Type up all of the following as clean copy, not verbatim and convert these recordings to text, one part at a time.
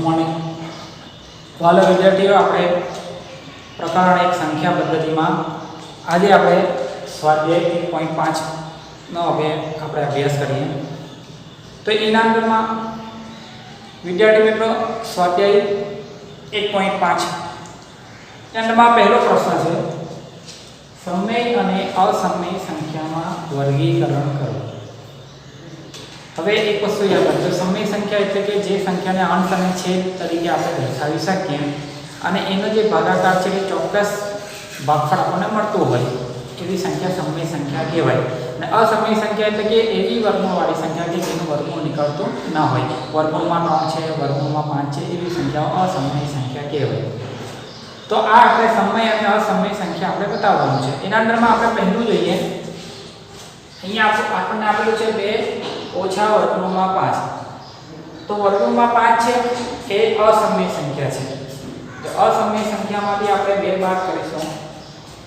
Morning. વાલો વિદ્યાર્થીઓ, આપણે પ્રકરણ 1 સંખ્યા પદ્ધતિમાં આજે આપણે સ્વાધ્યાય 1.5 નો આપણે અભ્યાસ કરીએ. તો એના અંદરમાં વિદ્યાર્થી મિત્રો સ્વાધ્યાય 1.5 એન્ડમાં પહેલો પ્રશ્ન છે, સમય અને અસમય સંખ્યામાં વર્ગીકરણ કરો. હવે એક વસ્તુ યાદ રાખજો, સમય સંખ્યા એટલે કે જે સંખ્યાને અંશ અને છેદ તરીકે આપણે દર્શાવી શકીએ અને એનો જે ભાગાકાર છે એ ચોક્કસ ભાગફળ આપણને મળતું હોય એવી સંખ્યા સમય સંખ્યા કહેવાય. અને અસમય સંખ્યા એટલે કે એવી વર્ગમૂળવાળી સંખ્યા કે જેનું વર્ગમૂળ નીકળતું ન હોય, વર્ગમૂળમાં 3 છે, વર્ગમૂળમાં 5 છે, એવી સંખ્યાઓ અસમય સંખ્યા કહેવાય. તો આ આપણે સમય અને અસમય સંખ્યા આપણે બતાવવાનું છે. એના અંદરમાં આપણે પહેલું જોઈએ, અહીંયા આપણને આપેલું છે 2 ઓછા વર્ગમૂળમાં 5. તો વર્ગમૂળમાં 5 છે એ અસમય સંખ્યા છે. તો અસમય સંખ્યામાંથી આપણે 2 બાદ કરીશું.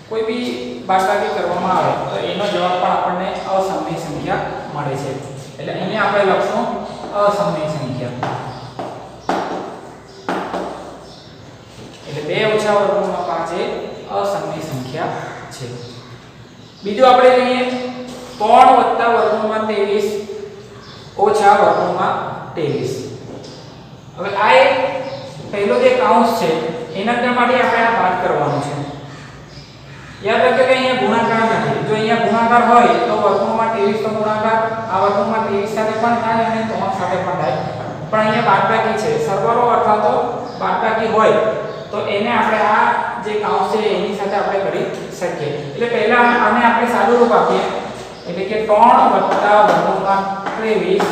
કોઈ બી બાદબાકી કરવામાં આવે તો એનો જવાબ પણ આપણને અસમય સંખ્યા મળે છે. એટલે અહીંયા આપણે લખશું અસમય સંખ્યા. એટલે 2 ઓછા વર્ગમૂળમાં 5 એ અસમય સંખ્યા છે. બીજું આપણે લઈએ 3 વત્તા વર્ગમૂળમાં 23 ઓછા વર્ગમૂળમાં 23. હવે આ એક પહેલો જે કૌંસ છે એના માટે આપણે આ બાદ કરવાનું છે. યાદ રાખજો કે અહીંયા ગુણાકાર નથી. જો અહીંયા ગુણાકાર હોય તો વર્ગમૂળમાં 23 નો ગુણાકાર આ વર્ગમૂળમાં 23 સાથે પણ થાય અને 3 સાથે પણ થાય. પણ અહીંયા બાદબાકી છે, સરવાળો અથવા તો બાદબાકી હોય તો એને આપણે આ જે કૌંસ છે એની સાથે આપણે કરી શકીએ. એટલે પહેલા આને આપણે સાદું રૂપ આપીએ, એટલે કે 3 વત્તા વર્ગમૂળમાં 23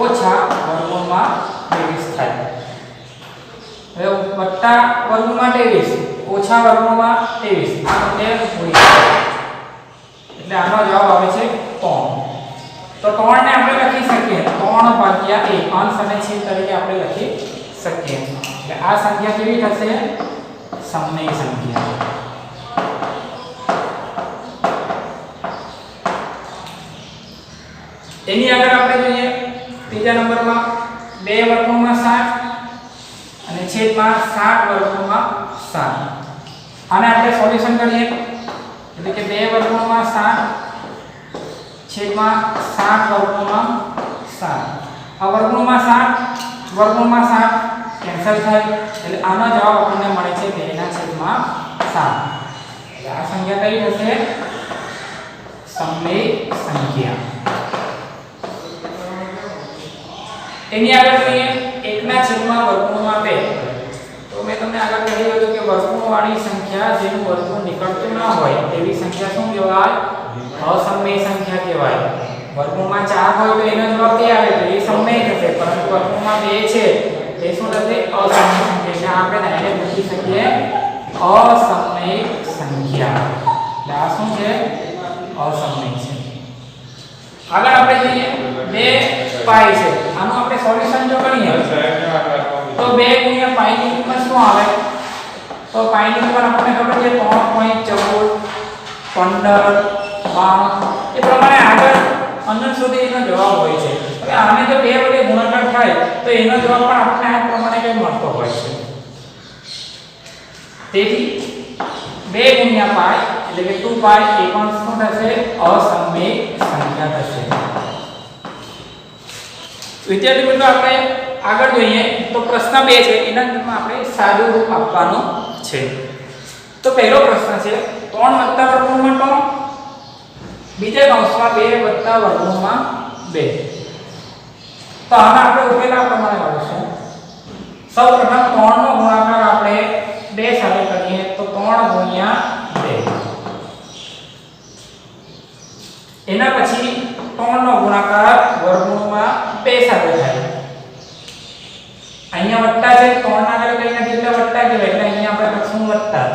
ઓછા વર્ગમૂળમાં 23 થાય. હવે વત્તા વર્ગમૂળમાં 23 ઓછા વર્ગમૂળમાં 23 આ બંને ગુણ્યા, એટલે આનો જવાબ આવે છે 3. તો 3 ને આપણે લખી શકીએ 3 ભાગ્યા 1 અંશ અને છેદ તરીકે આપણે લખી શકીએ. એટલે આ સંખ્યા કેવી થશે? સમય સંખ્યા. એની આગળ આપણે જોઈએ ત્રીજા નંબરમાં 2 વર્ગમૂળમાં 7 અને છેદમાં 7 વર્ગમૂળમાં 7. આને આપણે સોલ્યુશન કરીએ, એટલે કે 2 વર્ગમૂળમાં 7 છેદમાં 7 વર્ગમૂળમાં 7. આ વર્ગમૂળમાં 7 વર્ગમૂળમાં 7 કેન્સલ થાય, એટલે આનો જવાબ આપણને મળે છે 2 ના છેદમાં 7. એટલે આ સંખ્યા કઈ થશે? સમય સંખ્યા. એની આગળ જોઈએ 1 ના છેદમાં વર્ગમૂળમાં 2. તો મેં તમને આગળ કહ્યું હતું કે વર્ગમૂળવાળી સંખ્યા જેનું વર્ગમૂળ નીકળતું ન હોય તેવી સંખ્યા શું કહેવાય? અસમય સંખ્યા કહેવાય. વર્ગમૂળમાં 4 હોય તો એનો જવાબ 2 આવે તો એ સમય થશે, પરંતુ વર્ગમૂળમાં 2 છે એ શું થશે? અસમય સંખ્યા. એટલે આપણે ડાયરેક્ટ લખી શકીએ અસમય સંખ્યા. એટલે આ શું છે? અસમય છે. આગળ આપણે જોઈએ 2 પાઈ છે. આનું આપણે સોલ્યુશન જો કરીએ તો 2 ગુણ્યા પાઈ ની કિંમત શું આવે? તો પાઈ ની કિંમત આપણને ખબર છે 3.14 15 12 એ પ્રમાણે આગળ અનંત સુધી એનો જવાબ હોય છે. હવે આને જો 2 વડે ગુણાકાર થાય તો એનો જવાબ પણ આપણને આ પ્રમાણે કંઈ મળતો હોય છે. તેથી 2 ગુણ્યા પાઈ એટલે કે 2 પાઈ એ પણ શું થશે? અસમય સંખ્યા થશે. વિદ્યાર્થી મિત્રો, આપણે આગળ જોઈએ તો પ્રશ્ન 2 છે એના અંદરમાં આપણે સાદું રૂપ આપવાનું છે. તો પહેલો પ્રશ્ન છે 3 વત્તા વર્ગમૂળમાં 3, બીજા કૌંસમાં 2 વત્તા વર્ગમૂળમાં 2. તો આને આપણે ઉકેલ આ પ્રમાણે લાવીશું. સૌપ્રથમ 3 નો ગુણાકાર આપણે 2 સાથે કરીએ તો 3 ગુણ્યા 2. એના પછી 3 નો ગુણાકાર વર્ગમૂળમાં 2 સાથે થાય. અહીંયા વત્તા છે, 3 ના આગળ કઈ નથી એટલે વત્તા કહેવાય, એટલે અહીંયા આપણે લખશું વત્તા.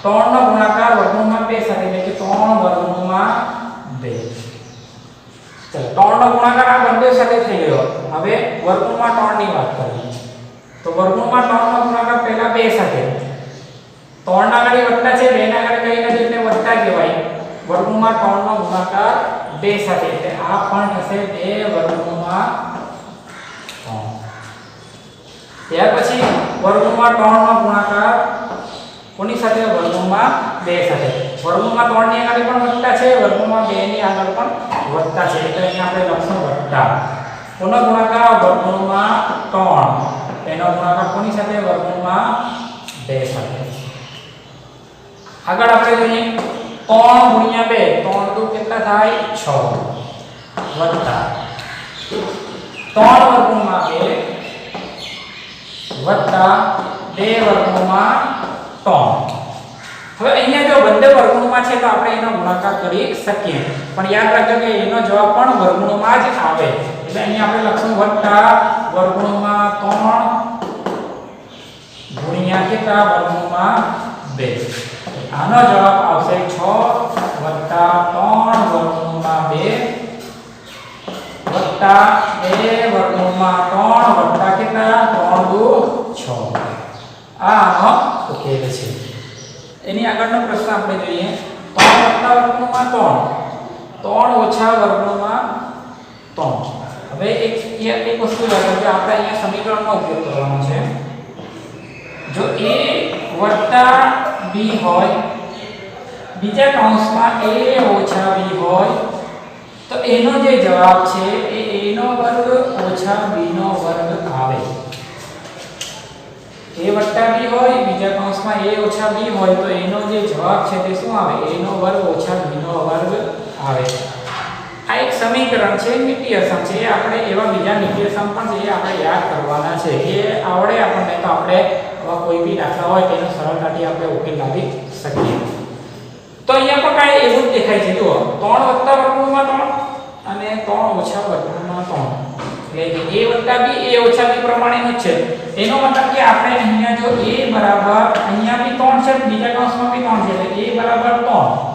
3 નો ગુણાકાર વર્ગમૂળમાં 2 સાથે એટલે કે 3 વર્ગમૂળમાં 2. ચલો 3 નો ગુણાકાર આ બંને સાથે થઈ ગયો. હવે વર્ગમૂળમાં 3 ની વાત કરીએ તો વર્ગમૂળમાં 3 નો ગુણાકાર પહેલા 2 સાથે. 3 ના આગળ વત્તા છે, 2 ના આગળ કઈ નથી એટલે વત્તા કહેવાય. વર્ગમૂળમાં 3 નો ગુણાકાર 2 સાથે એટલે આ પણ થશે 2 વર્ગમૂળમાં 3. ત્યાર પછી વર્ગમૂળમાં 3 નો ગુણાકાર કોની સાથે? વર્ગમૂળમાં 2 સાથે. વર્ગમૂળમાં 3 ની આગળ પણ વત્તા છે, વર્ગમૂળમાં 2 ની આગળ પણ વત્તા છે, એટલે અહીંયા આપણે લખશું વત્તા. કોનો ગુણાકાર? વર્ગમૂળમાં 3. એનો ગુણાકાર કોની સાથે? વર્ગમૂળમાં 2 સાથે. આગળ આપણે જોઈએ 3 ગુણ્યા 2, 3 દુ કેટલા થાય? 6 વત્તા 3 વર્ગમૂળમાં 2 વત્તા 2 વર્ગમૂળમાં 3. હવે અહીંયા જો બંને વર્ગમૂળમાં છે તો આપણે એનો ગુણાકાર કરી શકીએ, પણ યાદ રાખજો કે એનો જવાબ પણ વર્ગમૂળમાં જ આવે, એટલે અહીંયા આપણે લખશું વત્તા વર્ગમૂળમાં 3 ગુણ્યા કેટલા? વર્ગમૂળમાં 2. આનો જવાબ આવશે 6 વત્તા 3 વર્ગમૂળમાં 2 વત્તા 2 વર્ગમૂળમાં 3 વત્તા કેટલા? 3 દુ 6. આ આનો ઉકેલ છે. એની આગળનો પ્રશ્ન આપણે જોઈએ 3 વત્તા વર્ગમૂળમાં 3 3 ઓછા વર્ગમૂળમાં 3. હવે એક વસ્તુ યાદ રાખજો, આપણે અહીંયા સમીકરણનો ઉપયોગ કરવાનો છે. જો a વત્તા b હોય, બીજા કૌંસમાં a ઓછા b હોય, તો એનો જે જવાબ છે એ a નો વર્ગ ઓછા b નો વર્ગ આવે. a વત્તા b હોય, બીજા કૌંસમાં a ઓછા b હોય, તો એનો જે જવાબ છે તે શું આવે? a નો વર્ગ ઓછા b નો વર્ગ આવે. આ એક સમીકરણ છે, નિત્યસમ છે. આપણે એવા બીજા નિત્યસમ પણ છે આપણે યાદ કરવાના છે. એ આવડે આપણને તો આપણે કોઈ બી દાખલા હોય તેનો સરળતાથી આપણે ઉકેલ લાવી શકીએ. તો અહીંયા પણ કાંઈ એવું જ દેખાય છે. જુઓ 3 વત્તા વર્ગમૂળમાં 3 અને 3 ઓછા વર્ગમૂળમાં 3, એટલે a વત્તા b a ઓછા b પ્રમાણેનું જ છે. એનો મતલબ કે આપણે અહીંયા જો a બરાબર અહીંયા બી 3 છે, બીજા કૌંસમાં બી 3 છે, એટલે a બરાબર 3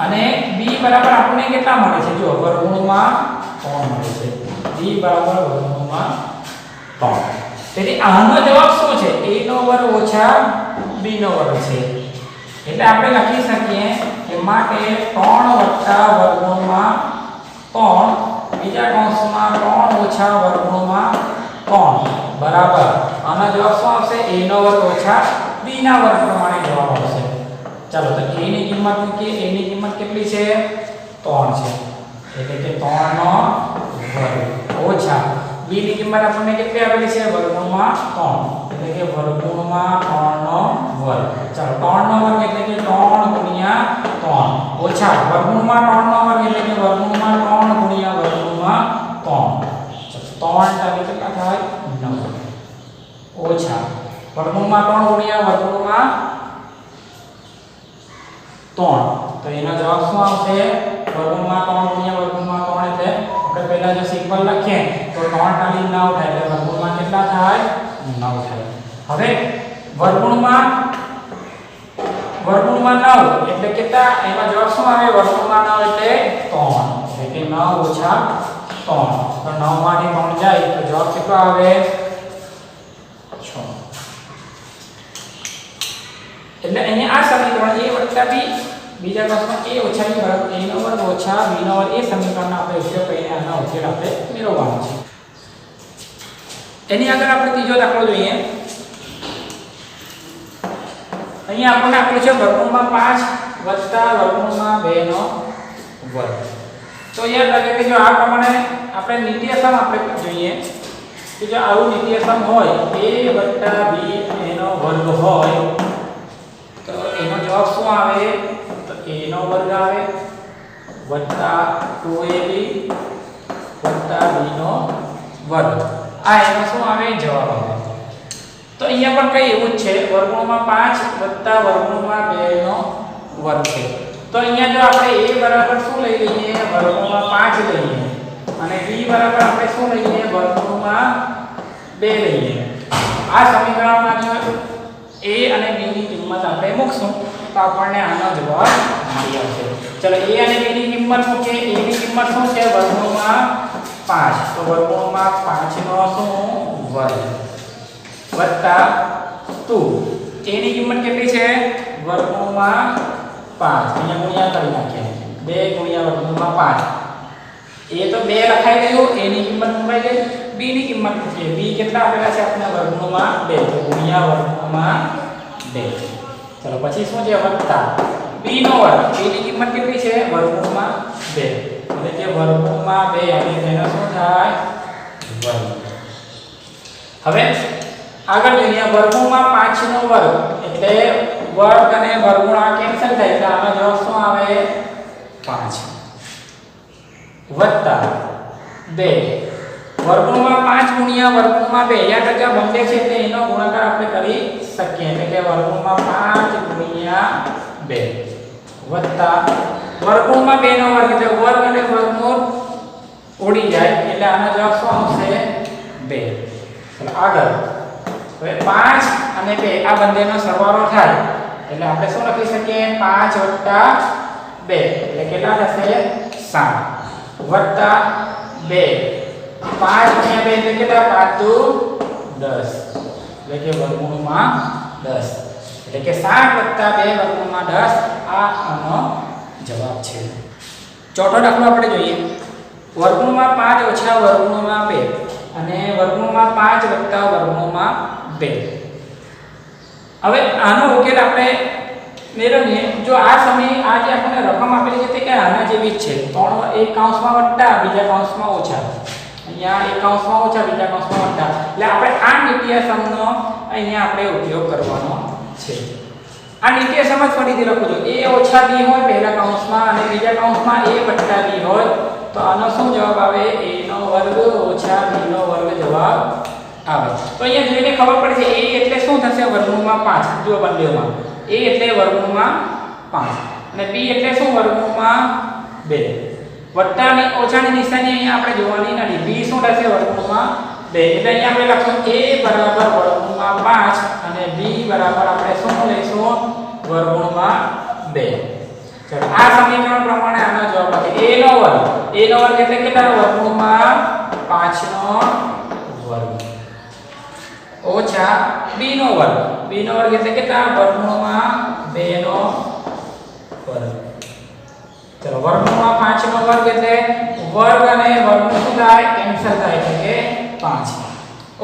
અને b બરાબર આપણને કેટલા મળે છે? જો વર્ગમૂળમાં 3 મળે છે. b બરાબર વર્ગમૂળમાં 3. તેથી આનો જવાબ શું છે? a નો વર્ગ ઓછા b નો વર્ગ છે. એટલે આપણે લખી શકીએ કે માટે 3 વત્તા વર્ગમૂળમાં 3 બીજા કૌંસમાં 3 ઓછા વર્ગમૂળમાં 3 બરાબર આનો જવાબ શું આવશે? a નો વર્ગ ઓછા b ના વર્ગ પ્રમાણે જવાબ આવશે. ચાલો તો a ની કિંમત મૂકીએ. a ની કિંમત કેટલી છે? 3 છે, એટલે કે 3 નો વર્ગ ઓછા b ની કિંમત આપણને કેટલી આવેલી છે? વર્ગમૂળમાં 3, એટલે કે વર્ગમૂળમાં 3 નો વર્ગ. ચાલો 3 નો વર્ગ એટલે કે 3 ગુણ્યા 3 ઓછા વર્ગમૂળમાં 3 નો વર્ગ એટલે કે વર્ગમૂળમાં 3 ગુણ્યા વર્ગમૂળમાં 3. 3 × કેટલા થાય? 9 ઓછા વર્ગમૂળમાં 3 ગુણ્યા વર્ગમૂળમાં 3, તો એનો જવાબ શું આવશે? વર્ગમૂળમાં 3 ગુણ્યા વર્ગમૂળમાં 3 એટલે આપણે પહેલા જો સિમ્પલ લખીએ તો 3 ટાળી 9 થાય, એટલે વર્ગમૂળમાં કેટલા થાય? 9 થાય. હવે વર્ગમૂળમાં 9 એટલે કેટલા? એનો જવાબ શું આવે? વર્ગમૂળમાં 9 એટલે 3, એટલે 9 ઓછા 3. તો 9 માંથી 3 જાય તો જવાબ કેટલો આવે? 6. એટલે અહીંયા આ સમીકરણ a b બીજા કૌંસમાં a ઓછા b બરાબર a નો વર્ગ ઓછા b નો વર્ગ, એ સમીકરણનો આપણે ઉપયોગ કરીને આનો ઉકેલ આપણે મેળવવાનો છે. એની આગળ આપણે ત્રીજો દાખલો જોઈએ. અહીંયા આપણને આપેલું છે વર્ગમૂળમાં 5 વત્તા વર્ગમૂળમાં 2 નો વર્ગ. તો યાદ રાખજો કે જો આ પ્રમાણે આપણે નિત્યસમ આપણે જોઈએ કે જો આવું નિત્યસમ હોય a વત્તા b એનો વર્ગ હોય તો એનો જવાબ શું આવે? તો a નો વર્ગ આવે વત્તા 2ab વત્તા b નો વર્ગ. આ એનો શું આવે? જવાબ આવે. તો અહીંયા પણ કઈ એવું જ છે, વર્ગમૂળમાં 5 વત્તા વર્ગમૂળમાં 2 નો વર્ગ છે. તો અહીંયા જો આપણે a બરાબર શું લઈ લઈએ? વર્ગમૂળમાં 5 લઈએ અને b બરાબર આપણે શું લઈએ? વર્ગમૂળમાં 2 લઈએ. આ સમીકરણમાં જો a અને b ની કિંમત આપણે મૂકશું તો આપણને આનો જવાબ મળી આવશે. ચલો a અને b ની કિંમત મૂકીએ. a ની કિંમત શું છે? વર્ગમૂળમાં 5, તો વર્ગમૂળમાં 5 નો શું? વર્ગ વત્તા 2 a ની કિંમત કેટલી છે? વર્ગમૂળમાં 5, અહીંયા ગુણ્યા કરી નાખીએ. 2 ગુણ્યા વર્ગમૂળમાં 5, a તો 2 લખાઈ ગયું, a ની કિંમત મુકાઈ ગઈ. b b ની કિંમત પૂછીએ. b કેટલા આપેલા છે આપણે વર્ગમૂળમાં 2 તો ગુણ્યા વર્ગમૂળમાં 2. ચલો પછી શું છે વત્તા b નો વર્ગ. b ની કિંમત કેટલી છે વર્ગમૂળમાં 2 એટલે કે વર્ગમૂળમાં 2 અને તેનો શું થાય વર્ગ. હવે આગળ જોઈએ વર્ગમૂળમાં 5 નો વર્ગ એટલે વર્ગ અને વર્ગમૂળ કેન્સલ થાય એટલે આનો જવાબ શું આવે 5 વત્તા 2 વર્ગમૂળમાં 5 ગુણ્યા વર્ગમૂળમાં 2 યાદ રાખજો બંને છે એટલે એનો ગુણાકાર આપણે કરી શકીએ એટલે કે વર્ગમૂળમાં 5 ગુણ્યા 2 વત્તા વર્ગમૂળમાં 2 નો વર્ગ એટલે વર્ગ અને વર્ગમૂળ ઉડી જાય એટલે આનો જવાબ શું આવશે 2. ચલો આગળ હવે 5 અને 2 આ બંનેનો સરવાળો થાય એટલે આપણે શું લખી શકીએ 5 + 2 એટલે કેટલા થશે 7 વત્તા 2 5 ગુણ્યા 2 એટલે કેટલા 5 દુ 10 એટલે કે વર્ગમૂળમાં 10 એટલે કે 7 + 2 વર્ગમૂળમાં 10 આ આનો જવાબ છે. ચોથો દાખલો આપણે જોઈએ વર્ગમૂળમાં 5 ઓછા વર્ગમૂળમાં 2 અને વર્ગમૂળમાં 5 વત્તા વર્ગમૂળમાં 2. હવે આનો ઉકેલ આપણે મેળવીએ જો આ સમય આ જે આપણને રકમ આપેલી છે તે કે આના જેવી જ છે. એક કૌંસમાં વત્તા બીજા કૌંસમાં ઓછા. અહીંયા એક કૌંસમાં ઓછા બીજા કૌંસમાં વત્તા એટલે આપણે આ નિત્ય સમનો અહીંયા આપણે ઉપયોગ કરવાનો છે. આ નિત્ય સમ જ ફરીથી લખું છું a ઓછા b હોય પહેલા કૌંસમાં અને બીજા કૌંસમાં a વત્તા b હોય તો આનો શું જવાબ આવે a નો વર્ગ ઓછા b નો વર્ગ જવાબ આવે. તો અહીંયા જોઈને ખબર પડે છે a એટલે શું થશે વર્ગમૂળમાં 5 જુઓ બંનેમાં a એટલે વર્ગમૂળમાં 5 અને b એટલે શું વર્ગમૂળમાં 2 વત્તાની ઓછાની નિશાની અહીંયા આપણે જોવાની નથી. b શું થશે વર્ગમૂળમાં 2 એટલે અહીંયા આપણે લખશું a બરાબર વર્ગમૂળમાં 5 અને b બરાબર આપણે શું લઈશું વર્ગમૂળમાં 2. ચલો આ સમીકરણ પ્રમાણે આનો જવાબ લખીએ a નો વર્ગ એટલે કેટલા વર્ગમૂળમાં 5 નો વર્ગ ઓછા b નો વર્ગ એટલે કેટલા વર્ગમૂળમાં 2 નો વર્ગ. ચલો વર્ગમૂળમાં 5 નો વર્ગ એટલે વર્ગ અને વર્ગમૂળ શું થાય કેન્સલ થાય એટલે કે 5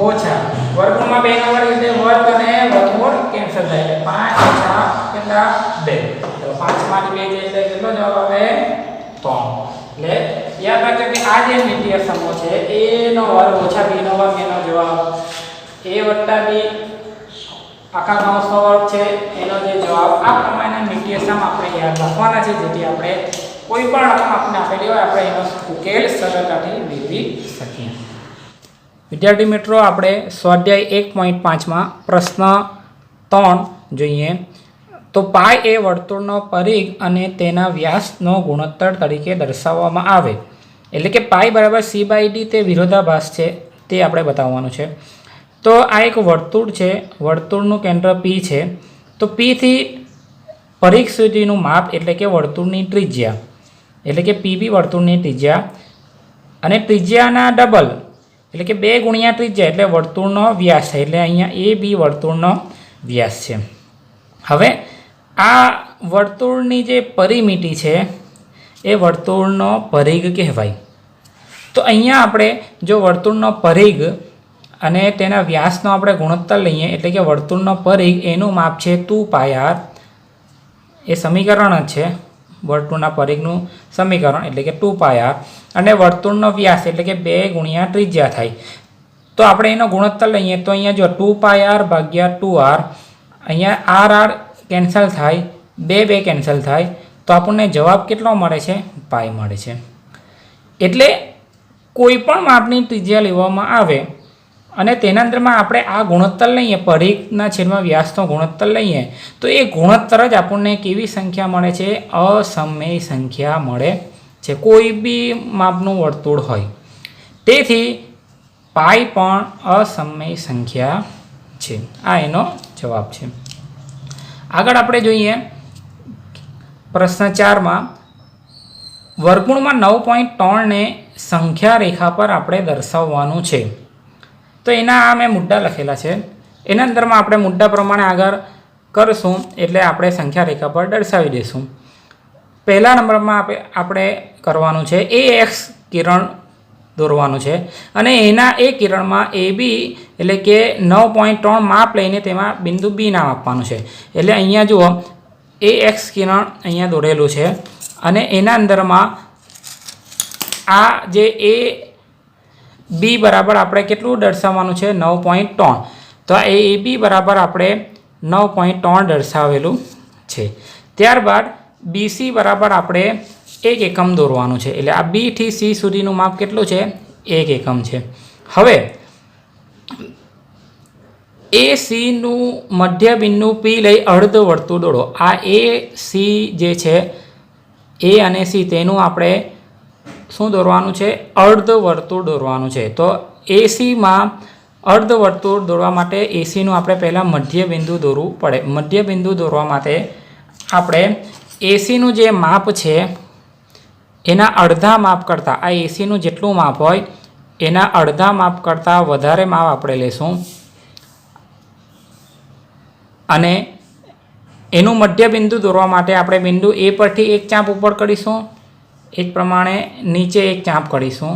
ઓછા વર્ગમૂળમાં 2 નો વર્ગ એટલે વર્ગ અને વર્ગમૂળ કેન્સલ થાય એટલે 5 ઓછા કેટલા 2 તો 5 માંથી 2 એટલે કેટલો જવાબ આવે 3. એટલે યાદ રાખજો કે આ જે નિત્ય સમો છે a નો વર્ગ ઓછા b નો વર્ગ એનો જવાબ a વત્તા b આખા કૌંસનો વર્ગ છે એનો જે જવાબ આ પ્રમાણે નિત્ય સમ આપણે યાદ રાખવાના છે જેથી આપણે કોઈ પણ રકમ આપણને આપેલી હોય આપણે એનો ઉકેલ સરળતાથી મેળવી શકીએ. વિદ્યાર્થી મિત્રો આપણે સ્વાધ્યાય 1.5 માં પ્રશ્ન 3 જોઈએ તો પાઈ એ વર્તુળનો પરિઘ અને તેના વ્યાસનો ગુણોત્તર તરીકે દર્શાવવામાં આવે એટલે કે પાઈ બરાબર c/d તે વિરોધાભાસ છે તે આપણે બતાવવાનું છે. તો આ એક વર્તુળ છે વર્તુળનું કેન્દ્ર p છે તો p થી પરિઘ સુધીનું માપ એટલે કે વર્તુળની ત્રિજ્યા એટલે કે pb વર્તુળની ત્રિજ્યા અને ત્રિજ્યાના ડબલ એટલે કે 2 ગુણ્યા ત્રિજ્યા એટલે વર્તુળનો વ્યાસ છે એટલે અહીંયા ab વર્તુળનો વ્યાસ છે. હવે આ વર્તુળની જે પરિમિતિ છે એ વર્તુળનો પરિઘ કહેવાય. તો અહીંયા આપણે જો વર્તુળનો પરિઘ અને તેના વ્યાસનો આપણે ગુણોત્તર લઈએ એટલે કે વર્તુળનો પરિઘ એનું માપ છે 2πr એ સમીકરણ જ છે વર્તુળના પરિઘનું સમીકરણ એટલે કે 2πr અને વર્તુળનો વ્યાસ એટલે કે 2 ગુણ્યા ત્રિજ્યા થાય. તો આપણે એનો ગુણોત્તર લઈએ તો અહીંયા જો 2πr ભાગ્યા 2r અહીંયા r કેન્સલ થાય 2 કેન્સલ થાય તો આપણને જવાબ કેટલો મળે છે પાઈ મળે છે. એટલે કોઈ પણ માપની ત્રિજ્યા લેવામાં આવે અને તેના અંદરમાં આપણે આ ગુણોત્તર લઈએ પરિઘના છેદમાં વ્યાસનો ગુણોત્તર લઈએ તો એ ગુણોત્તર જ આપણને કેવી સંખ્યા મળે છે અસમય સંખ્યા મળે છે કોઈ બી માપનું વર્તુળ હોય. તેથી પાઈ પણ અસમય સંખ્યા છે. આ એનો જવાબ છે. આગળ આપણે જોઈએ પ્રશ્ન 4 માં વર્ગમૂળમાં 9.3 ને સંખ્યા રેખા પર આપણે દર્શાવવાનું છે. તો એના આ મેં મુદ્દા લખેલા છે એના અંદરમાં આપણે મુદ્દા પ્રમાણે આગળ કરશું એટલે આપણે સંખ્યા રેખા પર દર્શાવી દઈશું. પહેલા નંબરમાં આપણે કરવાનું છે ax કિરણ દોરવાનું છે અને એના એ કિરણમાં એ બી એટલે કે 9.3 માપ લઈને તેમાં બિંદુ બી નામ આપવાનું છે. એટલે અહીંયા જુઓ એ એક્સ કિરણ અહીંયા દોરેલું છે અને એના અંદરમાં આ જે એ બી બરાબર આપણે કેટલું દર્શાવવાનું છે 9.3. તો આ એ બી બરાબર આપણે 9.3 દર્શાવેલું છે. ત્યારબાદ બીસી બરાબર આપણે 1 એકમ દોરવાનું છે. એટલે આ બી થી સી સુધીનું માપ કેટલું છે 1 એકમ છે. હવે એ સીનું મધ્ય બિંદુ પી લઈ અર્ધ વર્તુળ દોરો. આ એ સી જે છે એ અને સી તેનું આપણે શું દોરવાનું છે અર્ધ વર્તુળ દોરવાનું છે. તો એસીમાં અર્ધ વર્તુળ દોરવા માટે એસીનું આપણે પહેલાં મધ્ય બિંદુ દોરવું પડે. મધ્ય બિંદુ દોરવા માટે આપણે એસીનું જે માપ છે એના અડધા માપ કરતાં આ એસીનું જેટલું માપ હોય એના અડધા માપ કરતાં વધારે માપ આપણે લેશું અને એનું મધ્ય બિંદુ દોરવા માટે આપણે બિંદુ એ પરથી એક ચાપ ઉપર કરીશું, એ જ પ્રમાણે નીચે એક ચાપ કરીશું,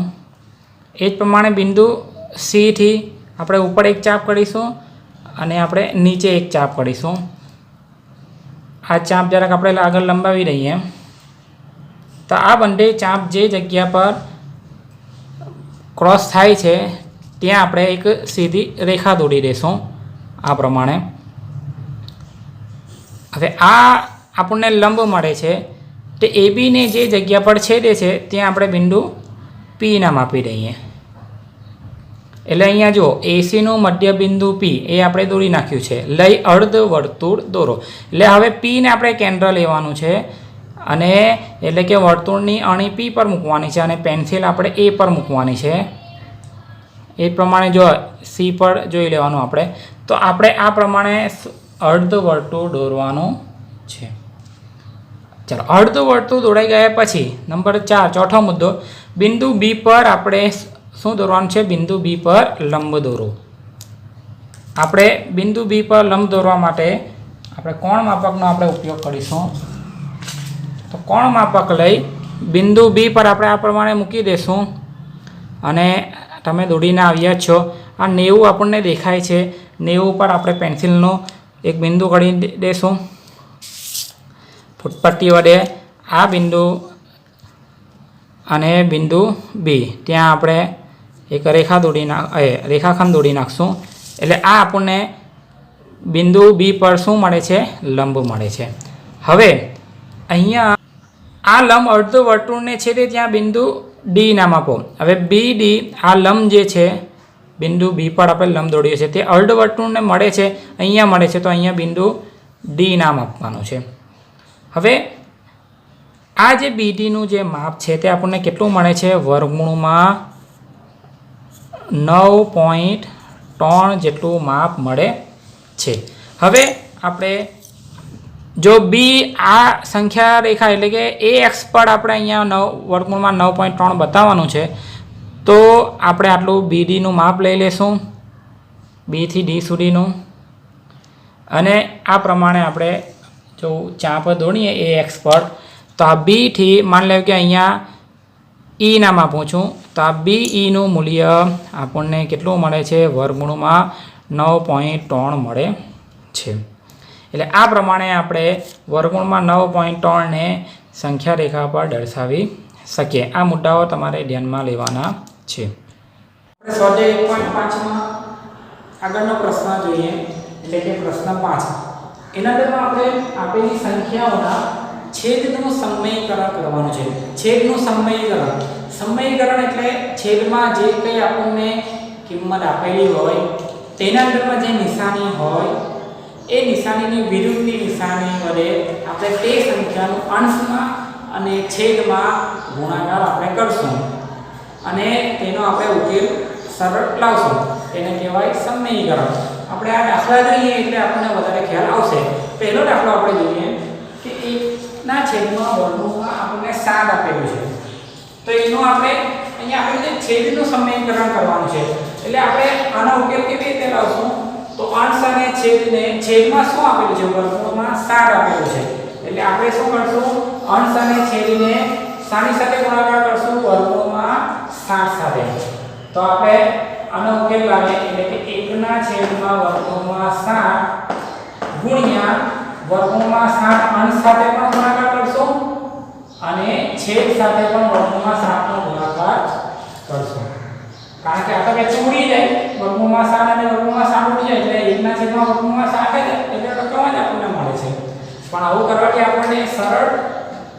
એ જ પ્રમાણે બિંદુ સીથી આપણે ઉપર એક ચાપ કરીશું અને આપણે નીચે એક ચાપ કરીશું. આ ચાપ જરાક આપણે આગળ લંબાવી દઈએ. તો આ બંને ચાપ જે જગ્યા પર ક્રોસ થાય છે ત્યાં આપણે એક સીધી રેખા દોરી દઈશું આ પ્રમાણે. હવે આ આપણને લંબ મળે છે તો એ બીને જે જગ્યા પર છેદે છે ત્યાં આપણે બિંદુ પી નામ આપી દઈએ. એટલે અહીંયા જુઓ એસીનું મધ્ય બિંદુ પી એ આપણે દોરી નાખ્યું છે. લઈ અર્ધ વર્તુળ દોરો. એટલે હવે પીને આપણે કેન્દ્ર લેવાનું છે અને એટલે કે વર્તુળની અણી પી પર મૂકવાની છે અને પેન્સિલ આપણે એ પર મૂકવાની છે. એ પ્રમાણે જો સી પર જોઈ લેવાનું આપણે. તો આપણે આ પ્રમાણે અર્ધ વર્તુળ દોરવાનું છે. ચાલો અર્ધ વર્તુળ દોરાઈ ગયા પછી નંબર 4 ચોથો મુદ્દો બિંદુ બી પર આપણે શું દોરવાનું છે બિંદુ બી પર લંબ દોરો. આપણે બિંદુ બી પર લંબ દોરવા માટે આપણે કોણ માપકનો આપણે ઉપયોગ કરીશું. તો કોણ માપક લઈ બિંદુ બી પર આપણે આ પ્રમાણે મૂકી દઈશું અને તમે દોડીને આવ્યા છો. આ 90 આપણને દેખાય છે. 90 પર આપણે પેન્સિલનો એક બિંદુ કરી દઈશું ફૂટપટ્ટી વડે. આ બિંદુ અને બિંદુ બી ત્યાં આપણે એક રેખાખંડ દોડી નાખશું. એટલે આ આપણને બિંદુ બી પર શું મળે છે લંબ મળે છે. હવે અહીંયા આ લંબ અર્ધ વર્તુળને છેદે ત્યાં બિંદુ ડી નામ આપો. હવે બી ડી આ લંબ જે છે બિંદુ બી પર આપણે લંબ દોડીએ છીએ તે અર્ધ વર્તુળને મળે છે અહીંયા મળે છે. તો અહીંયા બિંદુ ડી નામ આપવાનું છે. હવે આ જે બીડીનું જે માપ છે તે આપણને કેટલું મળે છે વર્ગમૂળમાં 9.3 જેટલું માપ મળે છે. હવે આપણે જો બી આ સંખ્યા રેખા એટલે કે એ એક્સ પર આપણે અહીંયા વર્ગમૂળમાં 9.3 બતાવવાનું છે તો આપણે આટલું બીડીનું માપ લઈ લેશું બી થી ડી સુધીનું અને આ પ્રમાણે આપણે જો ચાપ દોડીએ એ એક્સ પર તો આ બી થી માની લો કે અહીંયા ઈ નામ આપું છું તો આ બી ઈનું મૂલ્ય આપણને કેટલું મળે છે વર્ગમૂળમાં 9.3 મળે છે. એટલે આ પ્રમાણે આપણે વર્ગમૂળમાં 9.3 ને સંખ્યા રેખા પર દર્શાવી શકીએ. આ મુદ્દાઓ તમારે ધ્યાનમાં લેવાના છે. સ્વાધ્યાય 1.5માં આગળનો પ્રશ્ન જોઈએ એટલે કે પ્રશ્ન 5. એના અંદરમાં આપણે આપેલી સંખ્યાઓના છેદનું સમયકરણ કરવાનું છે. છેદનું સમયકરણ એટલે છેદમાં જે કંઈ આપણને કિંમત આપેલી હોય તેના અંદરમાં જે નિશાની હોય એ નિશાનીની વિરુદ્ધની નિશાની વડે આપણે તે સંખ્યાનું અંશમાં અને છેદમાં ગુણાકાર આપણે કરશું અને તેનો આપણે ઉકેલ સરળ લાવશું. એને કહેવાય સમયકરણ. આપણે આ દાખલા જોઈએ એટલે આપણને વધારે ખ્યાલ આવશે. પહેલો દાખલો આપણે જોઈએ કે 1ના છેદમાં વર્ગમૂળમાં આપણને 7 આપેલું છે. તો એનું આપણે અહીંયા આપણે છેદનું સમયકરણ કરવાનું છે. એટલે આપણે આનો ઉકેલ કેવી રીતે લાવશું તો અંશ અને છેદમાં શું આપેલું છે વર્ગમૂળમાં 7 આપેલું છે. એટલે આપણે શું કરશું અંશ અને છેદને શાની સાથે ગુણાકાર કરશું વર્ગમૂળમાં 7 સાથે. તો આપણે આનો ઉકેલ લાવીએ એટલે કે 1/7 ગુણ્યા વર્ગમૂળમાં 7 અંશ સાથે પણ ગુણાકાર કરશો અને છેદ સાથે પણ વર્ગમૂળમાં 7 નો ગુણાકાર કરશો. કારણ કે આ તો વેચું ઉડી જાય, વર્ગમૂળમાં 7 અને વર્ગમૂળમાં 7 ઉડી જાય એટલે 1/7 જ એટલે રકમ જ આપણને મળે છે. પણ આવું કરવાથી આપણને સરળ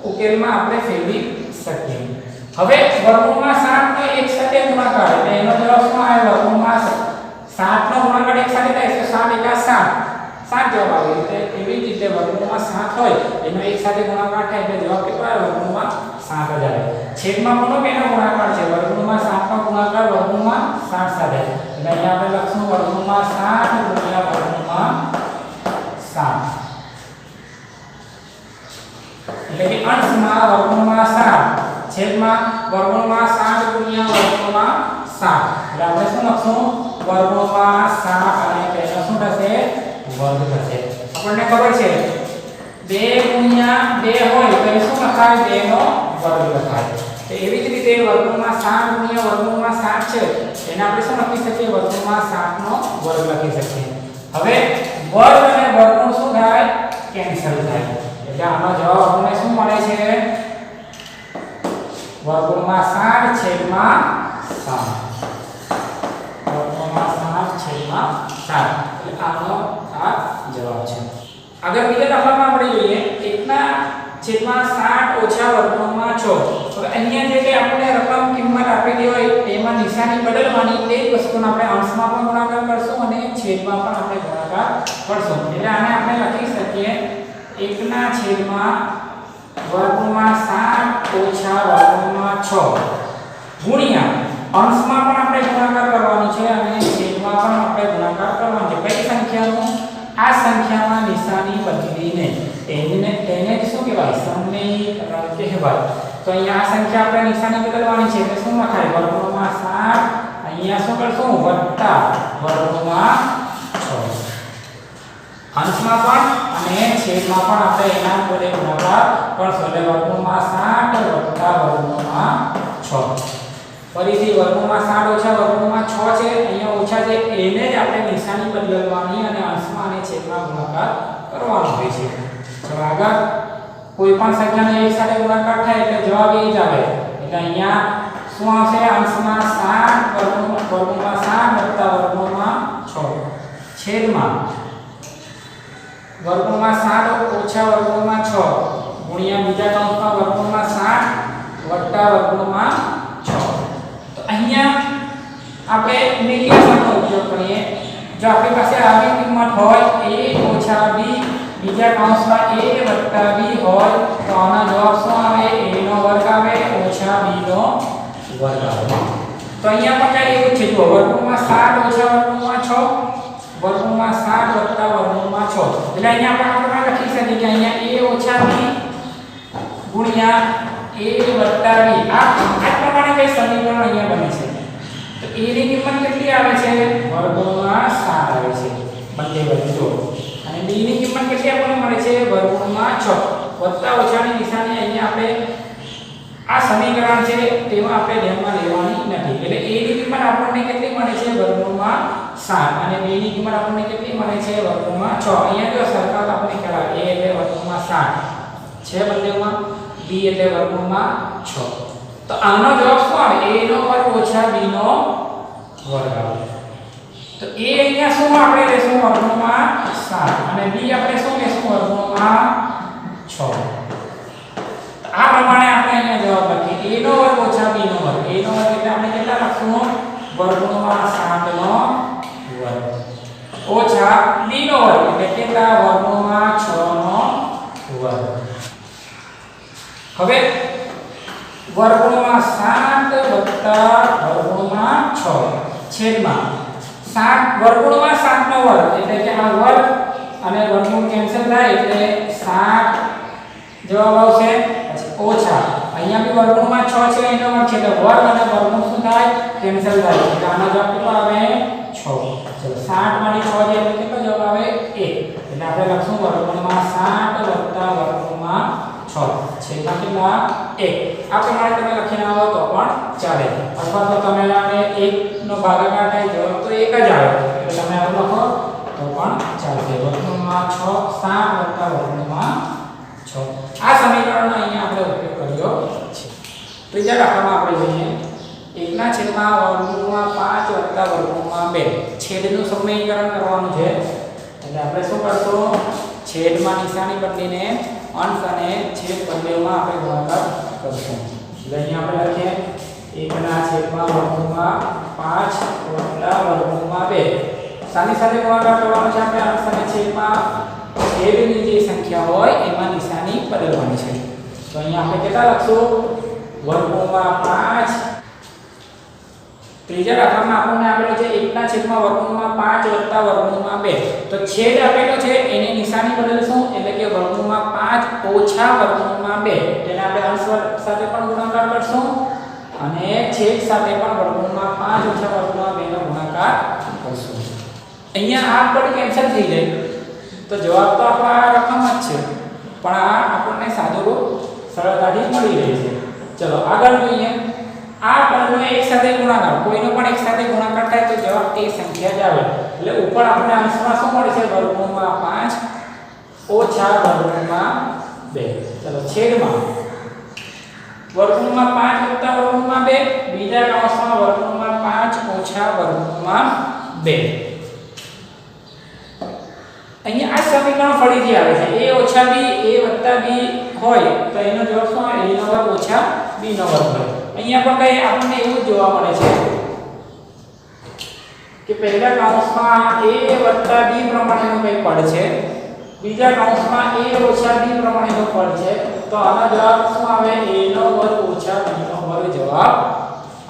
ઉકેલમાં આપણે ફેરવી શકીએ. હવે વર્ગમૂળમાં 7 નો એક સાથે ગુણાકાર એટલે એનો જવાબ શું આવે? વર્ગમૂળમાં 7 નો ગુણાકાર એક સાથે થાય તો 7 × 7 જવાબ આવે. એટલે એવી જ રીતે વર્ગમૂળમાં 7 હોય એનો એક સાથે ગુણાકાર થાય એટલે જવાબ કેટલો આવે? વર્ગમૂળમાં 7 જ આવે. છેદમાં કોનો બેનો ગુણાકાર છે? વર્ગમૂળમાં 7 નો ગુણાકાર વર્ગમૂળમાં 7 સાથે. એટલે અહીંયા આપણે લખશું વર્ગમૂળમાં 7 ગુણ્યા વર્ગમૂળમાં 7. એટલે કે અંશમાં વર્ગમૂળમાં 7 છેદમાં વર્ગમૂળમાં 7 ગુણ્યા વર્ગમૂળમાં 7. એટલે આપણે શું લખશું? વર્ગમૂળમાં 7 અને તેનો શું થશે? વર્ગ થશે. આપણને ખબર છે 2 ગુણ્યા 2 હોય તો એ શું લખાય? 2 નો વર્ગ લખાય. તો એવી જ રીતે વર્ગમૂળમાં 7 ગુણ્યા વર્ગમૂળમાં 7 છે એને આપણે શું લખી શકીએ? વર્ગમૂળમાં 7 નો વર્ગ લખી શકીએ. હવે વર્ગ અને વર્ગમૂળ શું થાય? કેન્સલ થાય. એટલે આનો જવાબ આપણને શું મળે છે? વર્ગમૂળમાં 7 છેદમાં 7. વર્ગમૂળમાં 7 છેદમાં 7. એટલે આનો આ જવાબ છે. આગળ બીજા દાખલામાં આપણે જોઈએ 1/7 ઓછા વર્ગમૂળમાં 6. હવે અહીંયા જે કે આપણે રકમ કિંમત આપેલી હોય એમાં નિશાની બદલવાની તે જ વસ્તુનો આપણે અંશમાં પણ ગુણાકાર કરશું અને છેદમાં પણ આપણે ગુણાકાર કરશું. એટલે આને આપણે લખી શકીએ 1/7 વર્ગમૂળમાં 7 ઓછા વર્ગમૂળમાં 6 ગુણ્યા અંશમાં પણ આપણે ગુણાકાર કરવાનો છે અને છેદમાં પણ આપણે ગુણાકાર કરવાનો છે. કઈ સંખ્યાનો? આ સંખ્યામાં નિશાની બદલીને તેને શું કહેવાય? સમેકરણ કહેવાય. તો અહીંયા આ સંખ્યા આપણે નિશાની બદલવાની છે એટલે શું લખાય? વર્ગમૂળમાં 7 અહીંયા શું કરશું? વત્તા વર્ગમૂળમાં 6. અંશમાં પણ અને છેદમાં પણ આપણે એના વડે ગુણાકાર કરશું એટલે વર્ગમૂળમાં 7 વત્તા વર્ગમૂળમાં 6. ફરીથી વર્ગમૂળમાં 7 ઓછા વર્ગમૂળમાં 6 છે. અહીંયા ઓછા છે એને જ આપણે નિશાની બદલવાની અને અંશમાં અને છેદમાં ગુણાકાર કરવાનો હોય છે. ચલો આગળ કોઈ પણ સંખ્યાનો એક સાથે ગુણાકાર થાય એટલે જવાબ એ જ આવે. એટલે અહીંયા શું આવશે? અંશમાં 7 વર્ગમૂળમાં 7 વત્તા વર્ગમૂળમાં 6 છેદમાં વર્ગમૂળમાં 7 ઓછા વર્ગમૂળમાં 6 ગુણ્યા બીજા કૌંસમાં વર્ગમૂળમાં 7 વત્તા વર્ગમૂળમાં 6. તો અહીંયા આપણે નિર્દેશકનો ઉપયોગ કરીએ. જો આપણી પાસે આવી કિંમત હોય a ઓછા b બીજા કૌંસમાં a વત્તા b હોય તો આનો જવાબ શું આવે? a નો વર્ગ આવે ઓછા b નો વર્ગ આવે. તો અહીંયા પણ કઈ એવું છે? જો વર્ગમૂળમાં 7 ઓછા વર્ગમૂળમાં 6 વર્ગમૂળમાં 7 વત્તા વર્ગમૂળમાં 6. એટલે અહીંયા આપણે લખી શકીએ કે અહીંયા a ઓછા b ગુણ્યા a વત્તા b. આ પ્રમાણે કઈ સમીકરણ અહીંયા બને છે? તો a ની કિંમત કેટલી આવે છે? વર્ગમૂળમાં 7 આવે છે બંને વચ્ચે. અને b ની કિંમત કેટલી આપણને મળે છે? વર્ગમૂળમાં 6. વત્તા ઓછાની નિશાની અહીંયા આપણે આ સમીકરણ છે તેમાં આપણે ધ્યાનમાં લેવાની નથી. એટલે a ની કિંમત આપણને કેટલી મળે છે? વર્ગમૂળમાં 7 અને b ની કિંમત આપણને કેટલી મળે છે? વર્ગમૂળમાં 6. અહીંયા જો સરખા આપણે કહેવાય a એટલે વર્ગમૂળમાં 7 છે બંનેમાં, b એટલે વર્ગમૂળમાં 6. તો આનો જવાબ શું આવે? a નો વર્ગ ઓછા b નો વર્ગ આવે. તો a અહીંયા શું આપણે લેશું? વર્ગમૂળમાં 7 અને b આપણે શું લેશું? વર્ગમૂળમાં 6. આ પ્રમાણે આપણે અહીંયા જવાબ લખીએ a નો વર્ગ ઓછા b નો વર્ગ. a નો વર્ગ એટલે આપણે કેટલા લખશું? વર્ગમૂળમાં 7 નો વર્ગ ઓછા b નો વર્ગ એટલે કેટલા? વર્ગમૂળમાં 6 નો વર્ગ. હવે વર્ગમૂળમાં 7 વત્તા વર્ગમૂળમાં 6 છેદમાં 7 વર્ગમૂળમાં 7 નો વર્ગ એટલે કે આ વર્ગ અને વર્ગમૂળ કેન્સલ થાય એટલે 7 જવાબ આવશે. પછી ઓછા અહીંયા બી વર્ગમૂળમાં 6 છે એનો વર્ગ છે એટલે વર્ગ અને વર્ગમૂળ શું થાય? કેન્સલ થાય. એટલે આનો જવાબ કેટલો આવે? 6. ચલો 7 માંથી 6 જાય એટલે કેટલો જવાબ આવે? 1. એટલે આપણે લખશું વર્ગમૂળમાં 7 વત્તા વર્ગમૂળમાં 6 છેદમાં કેટલા? 1. આ પ્રમાણે તમે લખીને આવો તો પણ ચાલે, અથવા તો તમે આને 1 નો ભાગાકાર થાય જવાબ તો 1 જ આવે એટલે તમે આવું લખો તો પણ ચાલશે. વર્ગમૂળમાં 6 7 વત્તા વર્ગમૂળમાં 6 આ સમીકરણનો અહીંયા આપણે ઉપયોગ કર્યો છે. ત્રીજા દાખલામાં આપણે જોઈએ 1 ના છેદમાં વર્ગમૂળમાં 5 વત્તા વર્ગમૂળમાં 2 છેદનું સમીકરણ કરવાનું છે એટલે આપણે શું કરશું છેદમાં નિશાની બદલીને અંશ અને છેદ બંનેમાં આપણે ગુણાકાર કરશું. એટલે અહીંયા આપણે લખીએ 1 ના છેદમાં વર્ગમૂળમાં 5 વત્તા વર્ગમૂળમાં 2 સાની સાથે ગુણાકાર કરવાનો છે આપણે અંશ અને છેદમાં છેદની જે સંખ્યા હોય એમાં નિશાની બદલવાની છે. તો અહીંયા આપણે કેટલા લખશું વર્ગમૂળમાં 5. ત્રીજા દાખલામાં આપણને આપેલો છે 1 ના છેદમાં વર્ગમૂળમાં 5 વત્તા વર્ગમૂળમાં 2 તો છેદ આપેલો છે એની નિશાની બદલશું એટલે કે વર્ગમૂળમાં 5 ઓછા વર્ગમૂળમાં 2 તેને આપણે અંશ સાથે પણ ગુણાકાર કરશું અને છેદ સાથે પણ વર્ગમૂળમાં 5 ઓછા વર્ગમૂળમાં 2 નો ગુણાકાર કરશું. અહીંયા આ પદ કેન્સલ થઈ જાય તો જવાબ તો આપણા રકમ જ છે પણ આ આપણને સાદું રૂપ સરળતાથી મળી રહે છે. ચલો આગળ જોઈએ આ પદનો એક સાથે ગુણાકાર કોઈનો પણ એક સાથે ગુણાકાર થાય તો જવાબ તે સંખ્યા જ આવે એટલે ઉપર આપણે અંશમાં શું મળે છે વર્ગમૂળમાં 5 ઓછા વર્ગમૂળમાં 2. ચલો છેદમાં વર્ગમૂળમાં 5 વત્તા વર્ગમૂળમાં 2 બીજા કૌંસમાં વર્ગમૂળમાં 5 ઓછા વર્ગમૂળમાં 2. અહીંયા આ સમીકરણ ફરીથી આવે છે a ઓછા b a વત્તા b હોય તો એનો જવાબ શું આવે a નો વર્ગ ઓછા b નો વર્ગ હોય. અહીંયા પણ કઈ આપણને એવું જોવા મળે છે કે પહેલા કૌંસમાં a વત્તા b પ્રમાણેનું કંઈ પદ છે બીજા કૌંસમાં a ઓછા b પ્રમાણેનું પદ છે તો આનો જવાબ શું આવે a નો વર્ગ ઓછા b નો વર્ગ જવાબ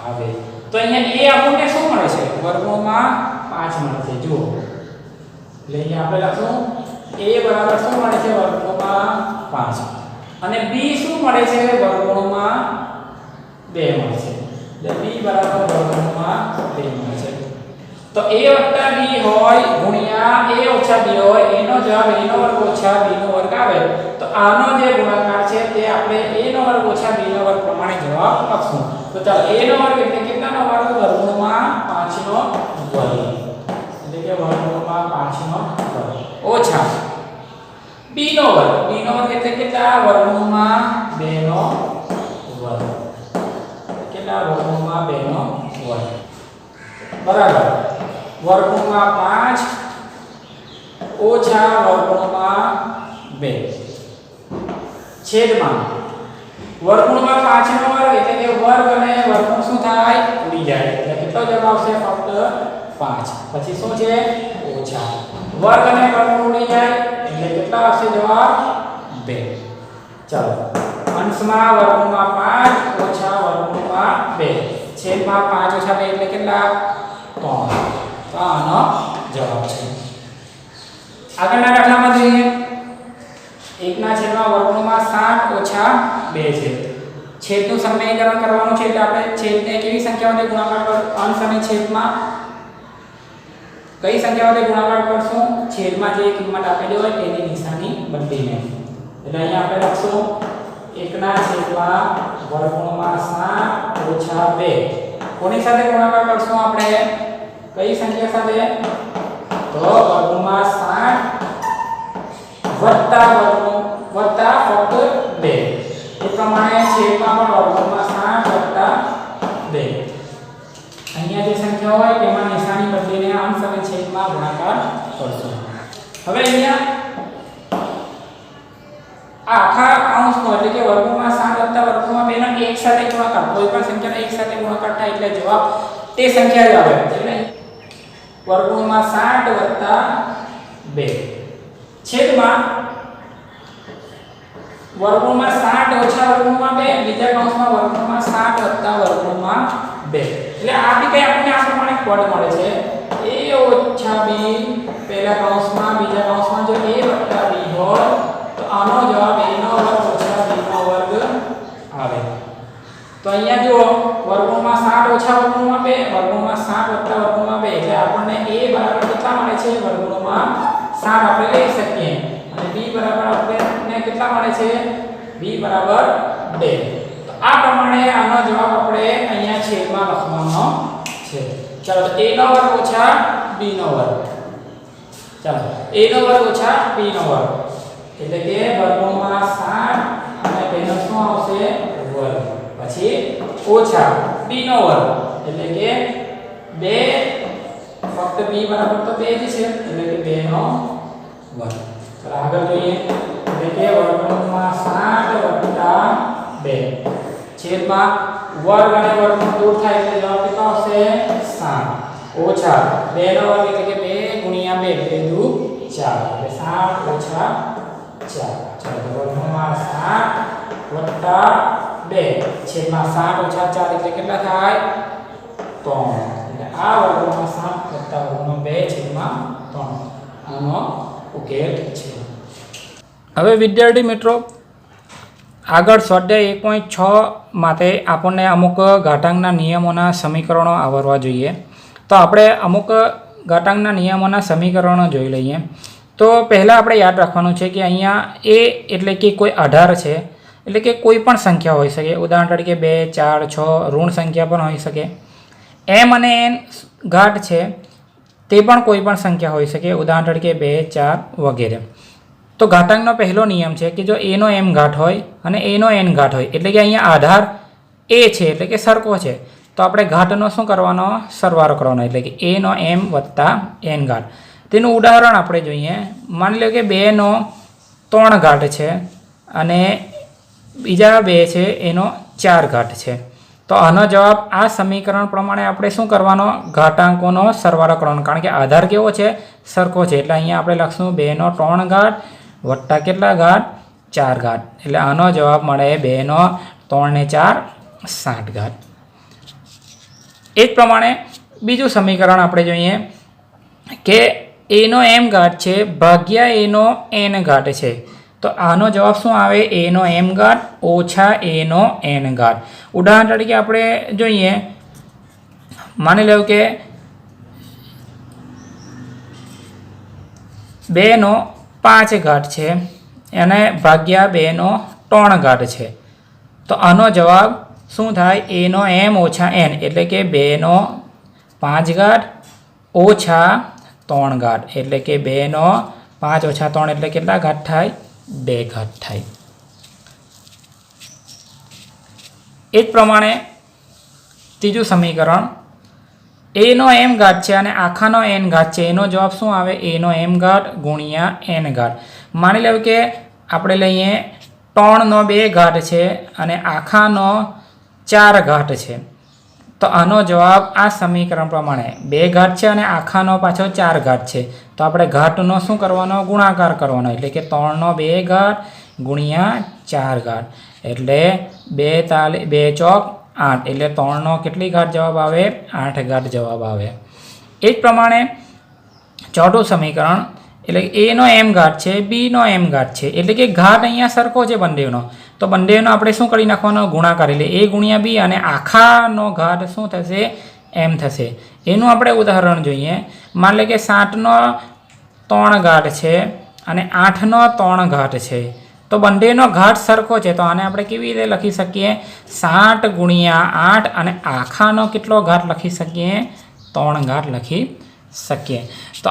આવે. તો અહીંયા a આપણને શું મળે છે વર્ગમૂળમાં 5 મળે છે જુઓ એટલે અહીંયા આપણે લખશું a બરાબર શું મળે છે વર્ગમૂળમાં 5 અને b શું મળે છે વર્ગમૂળમાં 2 મળે છે એટલે b બરાબર વર્ગમૂળમાં 2 મળે છે. તો a વત્તા b હોય ગુણ્યા a ઓછા b હોય એનો જવાબ a નો વર્ગ ઓછા b નો વર્ગ આવે તો આનો જે ગુણાકાર છે તે આપણે a નો વર્ગ ઓછા b નો વર્ગ પ્રમાણે જવાબ લખશું. તો ચાલો a નો વર્ગ એટલે કેટલાનો વર્ગ વર્ગમૂળમાં 5 નો વર્ગ એટલે કે વર્ગમૂળમાં 5 નો વર્ગ ઓછા b નો વર્ગ એટલે કેટલા વર્ગમૂળમાં 2 નો વર્ગ કેટલા વર્ગમૂળમાં 2 નો વર્ગ બરાબર વર્ગમૂળમાં 5 ઓછા વર્ગમૂળમાં 2 છેદમાં વર્ગમૂળમાં 5 નો વર્ગ એટલે કે વર્ગ અને વર્ગમૂળ શું થાય ઉડી જાય એટલે કેટલો જવાબ આવશે ફક્ત 5 પછી શું છે ઓછા વર્ગ અને વર્ગમૂળ ઉડી જાય એટલે કેટલા આવશે જવાબ 2. ચાલો અંશમાં વર્ગમૂળમાં 5 ઓછા વર્ગમૂળમાં 2 છેદમાં 5 ઓછા 2 એટલે કેટલા 3. તો આનો જવાબ છે. આગળના દાખલામાં જોઈએ 1 ના છેદમાં વર્ગમૂળમાં 7 ઓછા 2 છે. છેદનું સમીકરણ કરવાનું છે એટલે આપણે છેદને કેવી સંખ્યા વડે ગુણાકાર કરશું અંશ અને છેદમાં કઈ સંખ્યા વડે ગુણાકાર કરશું છેદમાં જે કિંમત આપેલી હોય તેની નિશાની બદલીને. એટલે અહીંયા આપણે લખશું 1 ના છેદમાં વર્ગમૂળમાં 7 ઓછા 2 કોની સાથે ગુણાકાર કરશું આપણે કઈ સંખ્યા સાથે તો વર્ગમૂળમાં 7 વત્તા વર્ગમૂળ વત્તા ફક્ત 2 એ પ્રમાણે છેદમાં પણ વર્ગમૂળમાં 7 વત્તા 2 અહીંયા જે સંખ્યા હોય તેમાં નિશાની બદલીને અંશ અને છેદમાં ગુણાકાર કરશું. હવે અહીંયા આખા કૌંસનો એટલે કે વર્ગમૂળમાં 7 વત્તા વર્ગમૂળમાં 2 ના એક સાથે ગુણાકાર કોઈ પણ સંખ્યાનો એક સાથે ગુણાકાર થાય એટલે જવાબ તે સંખ્યા જ આવે એટલે વર્ગમૂળમાં 7 વત્તા 2 છેદમાં વર્ગમૂળમાં 7 ઓછા વર્ગમૂળમાં 2 બીજા કૌંસમાં વર્ગમૂળમાં 7 વત્તા વર્ગમૂળમાં 2 એટલે આ બી કઈ આપણને આ પ્રમાણે પદ મળે છે a ઓછા b પહેલા કૌંસમાં બીજા કૌંસમાં જો a વત્તા b હોય તો આનો જવાબ a નો વર્ગ ઓછા b નો વર્ગ આવે. તો અહીંયા જો વર્ગમૂળમાં 7 ઓછા વર્ગમૂળમાં 2 વર્ગમૂળમાં 7 વત્તા વર્ગમૂળમાં 2 એટલે આપણને a બરાબર કેટલા મળે છે વર્ગમૂળમાં 7 આપણે લઈ શકીએ અને b બરાબર આપણને કેટલા મળે છે b બરાબર 2. તો આ પ્રમાણે આનો જવાબ આપણે અહીંયા છેદમાં લખવાનો છે. ચાલો તો a નો વર્ગ ઓછા b નો વર્ગ. ચાલો a નો વર્ગ ઓછા b નો વર્ગ એટલે કે વર્ગમૂળમાં 7 અને તેનો શું આવશે વર્ગ, પછી ઓછા b નો વર્ગ એટલે કે 2 ફક્ત b બરાબર તો 2 જ છે એટલે કે 2 નો વર્ગ. ચાલો આગળ જોઈએ એટલે કે વર્ગમૂળમાં 7 + 2 છેદમાં વર્ગ અને વર્ગમૂળ દૂર થાય એટલે જવાબ કેટલો આવશે 7 ઓછા 2 નો વર્ગ એટલે કે 2 × 2 એટલે 2 4 એટલે 7 ઓછા 4. ચાલો તો વર્ગમૂળમાં 7 + 2 છેદમાં 7 ઓછા 4 એટલે કેટલા થાય 3. એટલે આ વર્ગમૂળમાં 7 + વર્ગમૂળ 2 છેદમાં 3 આનો ઉકેલ છે. હવે વિદ્યાર્થી મિત્રો આગળ સ્વાધ્યાય 1.6 માટે આપણને અમુક ઘાતાંકના નિયમોના સમીકરણો આવરવા જોઈએ. તો આપણે અમુક ઘાતાંકના નિયમોના સમીકરણો જોઈ લઈએ. તો પહેલાં આપણે યાદ રાખવાનું છે કે અહીંયા a એટલે કે કોઈ 18 છે એટલે કે કોઈ પણ સંખ્યા હોઈ શકે. ઉદાહરણ તરીકે 2 4 6 ઋણ સંખ્યા પણ હોઈ શકે. m અને n ઘાત છે તે પણ કોઈ પણ સંખ્યા હોઈ શકે. ઉદાહરણ તરીકે 2 4 વગેરે. તો ઘાતાંકનો પહેલો નિયમ છે કે જો a નો m ઘાત હોય અને a નો n ઘાત હોય એટલે કે અહીંયા આધાર a છે એટલે કે સરખો છે તો આપણે ઘાતનો શું કરવાનો સરવાળો કરવાનો એટલે કે a નો m + n ઘાત. તેનું ઉદાહરણ આપણે જોઈએ. માની લો કે 2 નો 3 ઘાત છે અને બીજા 2 છે એનો 4 ઘાત છે. તો આનો જવાબ આ સમીકરણ પ્રમાણે આપણે શું કરવાનો ઘાતાંકોનો સરવાળો કરવાનો કારણ કે આધાર કેવો છે સરખો છે એટલે અહીંયા આપણે લખશું 2 નો 3 ઘાત વત્તા કેટલા ઘાત 4 ઘાત એટલે આનો જવાબ મળે 2 નો 3 ને 4 7 ઘાત. એ જ પ્રમાણે બીજું સમીકરણ આપણે જોઈએ કે a નો m ઘાત છે ભાગ્યા a નો n ઘાત છે. તો આનો જવાબ શું આવે a નો m ઘાત ઓછા a નો n ઘાત. ઉદાહરણ તરીકે આપણે જોઈએ માની લો કે 2 નો 5 ઘાત છે અને ભાગ્યા 2 નો 3 ઘાત છે. તો આનો જવાબ શું થાય a નો m ઓછા n એટલે કે 2 નો 5 ઘાત ઓછા 3 ઘાત એટલે કે 2 નો 5 ઓછા 3 એટલે કેટલા ઘાત થાય 2 ઘાત થાય. એ જ પ્રમાણે ત્રીજું સમીકરણ a નો m ઘાત છે અને આખાનો n ઘાત છે એનો જવાબ શું આવે a નો m ઘાત ગુણ્યા n ઘાત. માની લો કે આપણે લઈએ 3 નો 2 ઘાત છે અને આખાનો 4 ઘાત છે. તો આનો જવાબ આ સમીકરણ પ્રમાણે 2 ઘાત છે અને આખાનો પાછો 4 ઘાત છે તો આપણે ઘાતનો શું કરવાનો ગુણાકાર કરવાનો એટલે કે 3 નો 2 ઘાત ગુણ્યા 4 ઘાત એટલે 2 ચોક 8 એટલે 3 નો કેટલી ઘાત જવાબ આવે 8 ઘાત જવાબ આવે. એ જ પ્રમાણે ચોથું સમીકરણ એટલે a નો m ઘાત છે b નો m ઘાત છે એટલે કે ઘાત અહીંયા સરખો છે બંનેનો તો બંનેનો આપણે શું કરી નાખવાનો ગુણાકાર એટલે a ગુણ્યા b અને આખાનો ઘાત શું થશે m થશે. એનું આપણે ઉદાહરણ જોઈએ. માની લે કે 7 નો 3 ઘાત છે અને 8 નો 3 ઘાત છે તો બંનેનો ઘાત સરખો છે તો આને આપણે કેવી રીતે લખી શકીએ 7 ગુણ્યા 8 અને આખાનો કેટલો ઘાત લખી શકીએ 3 ઘાત લખી શકીએ. તો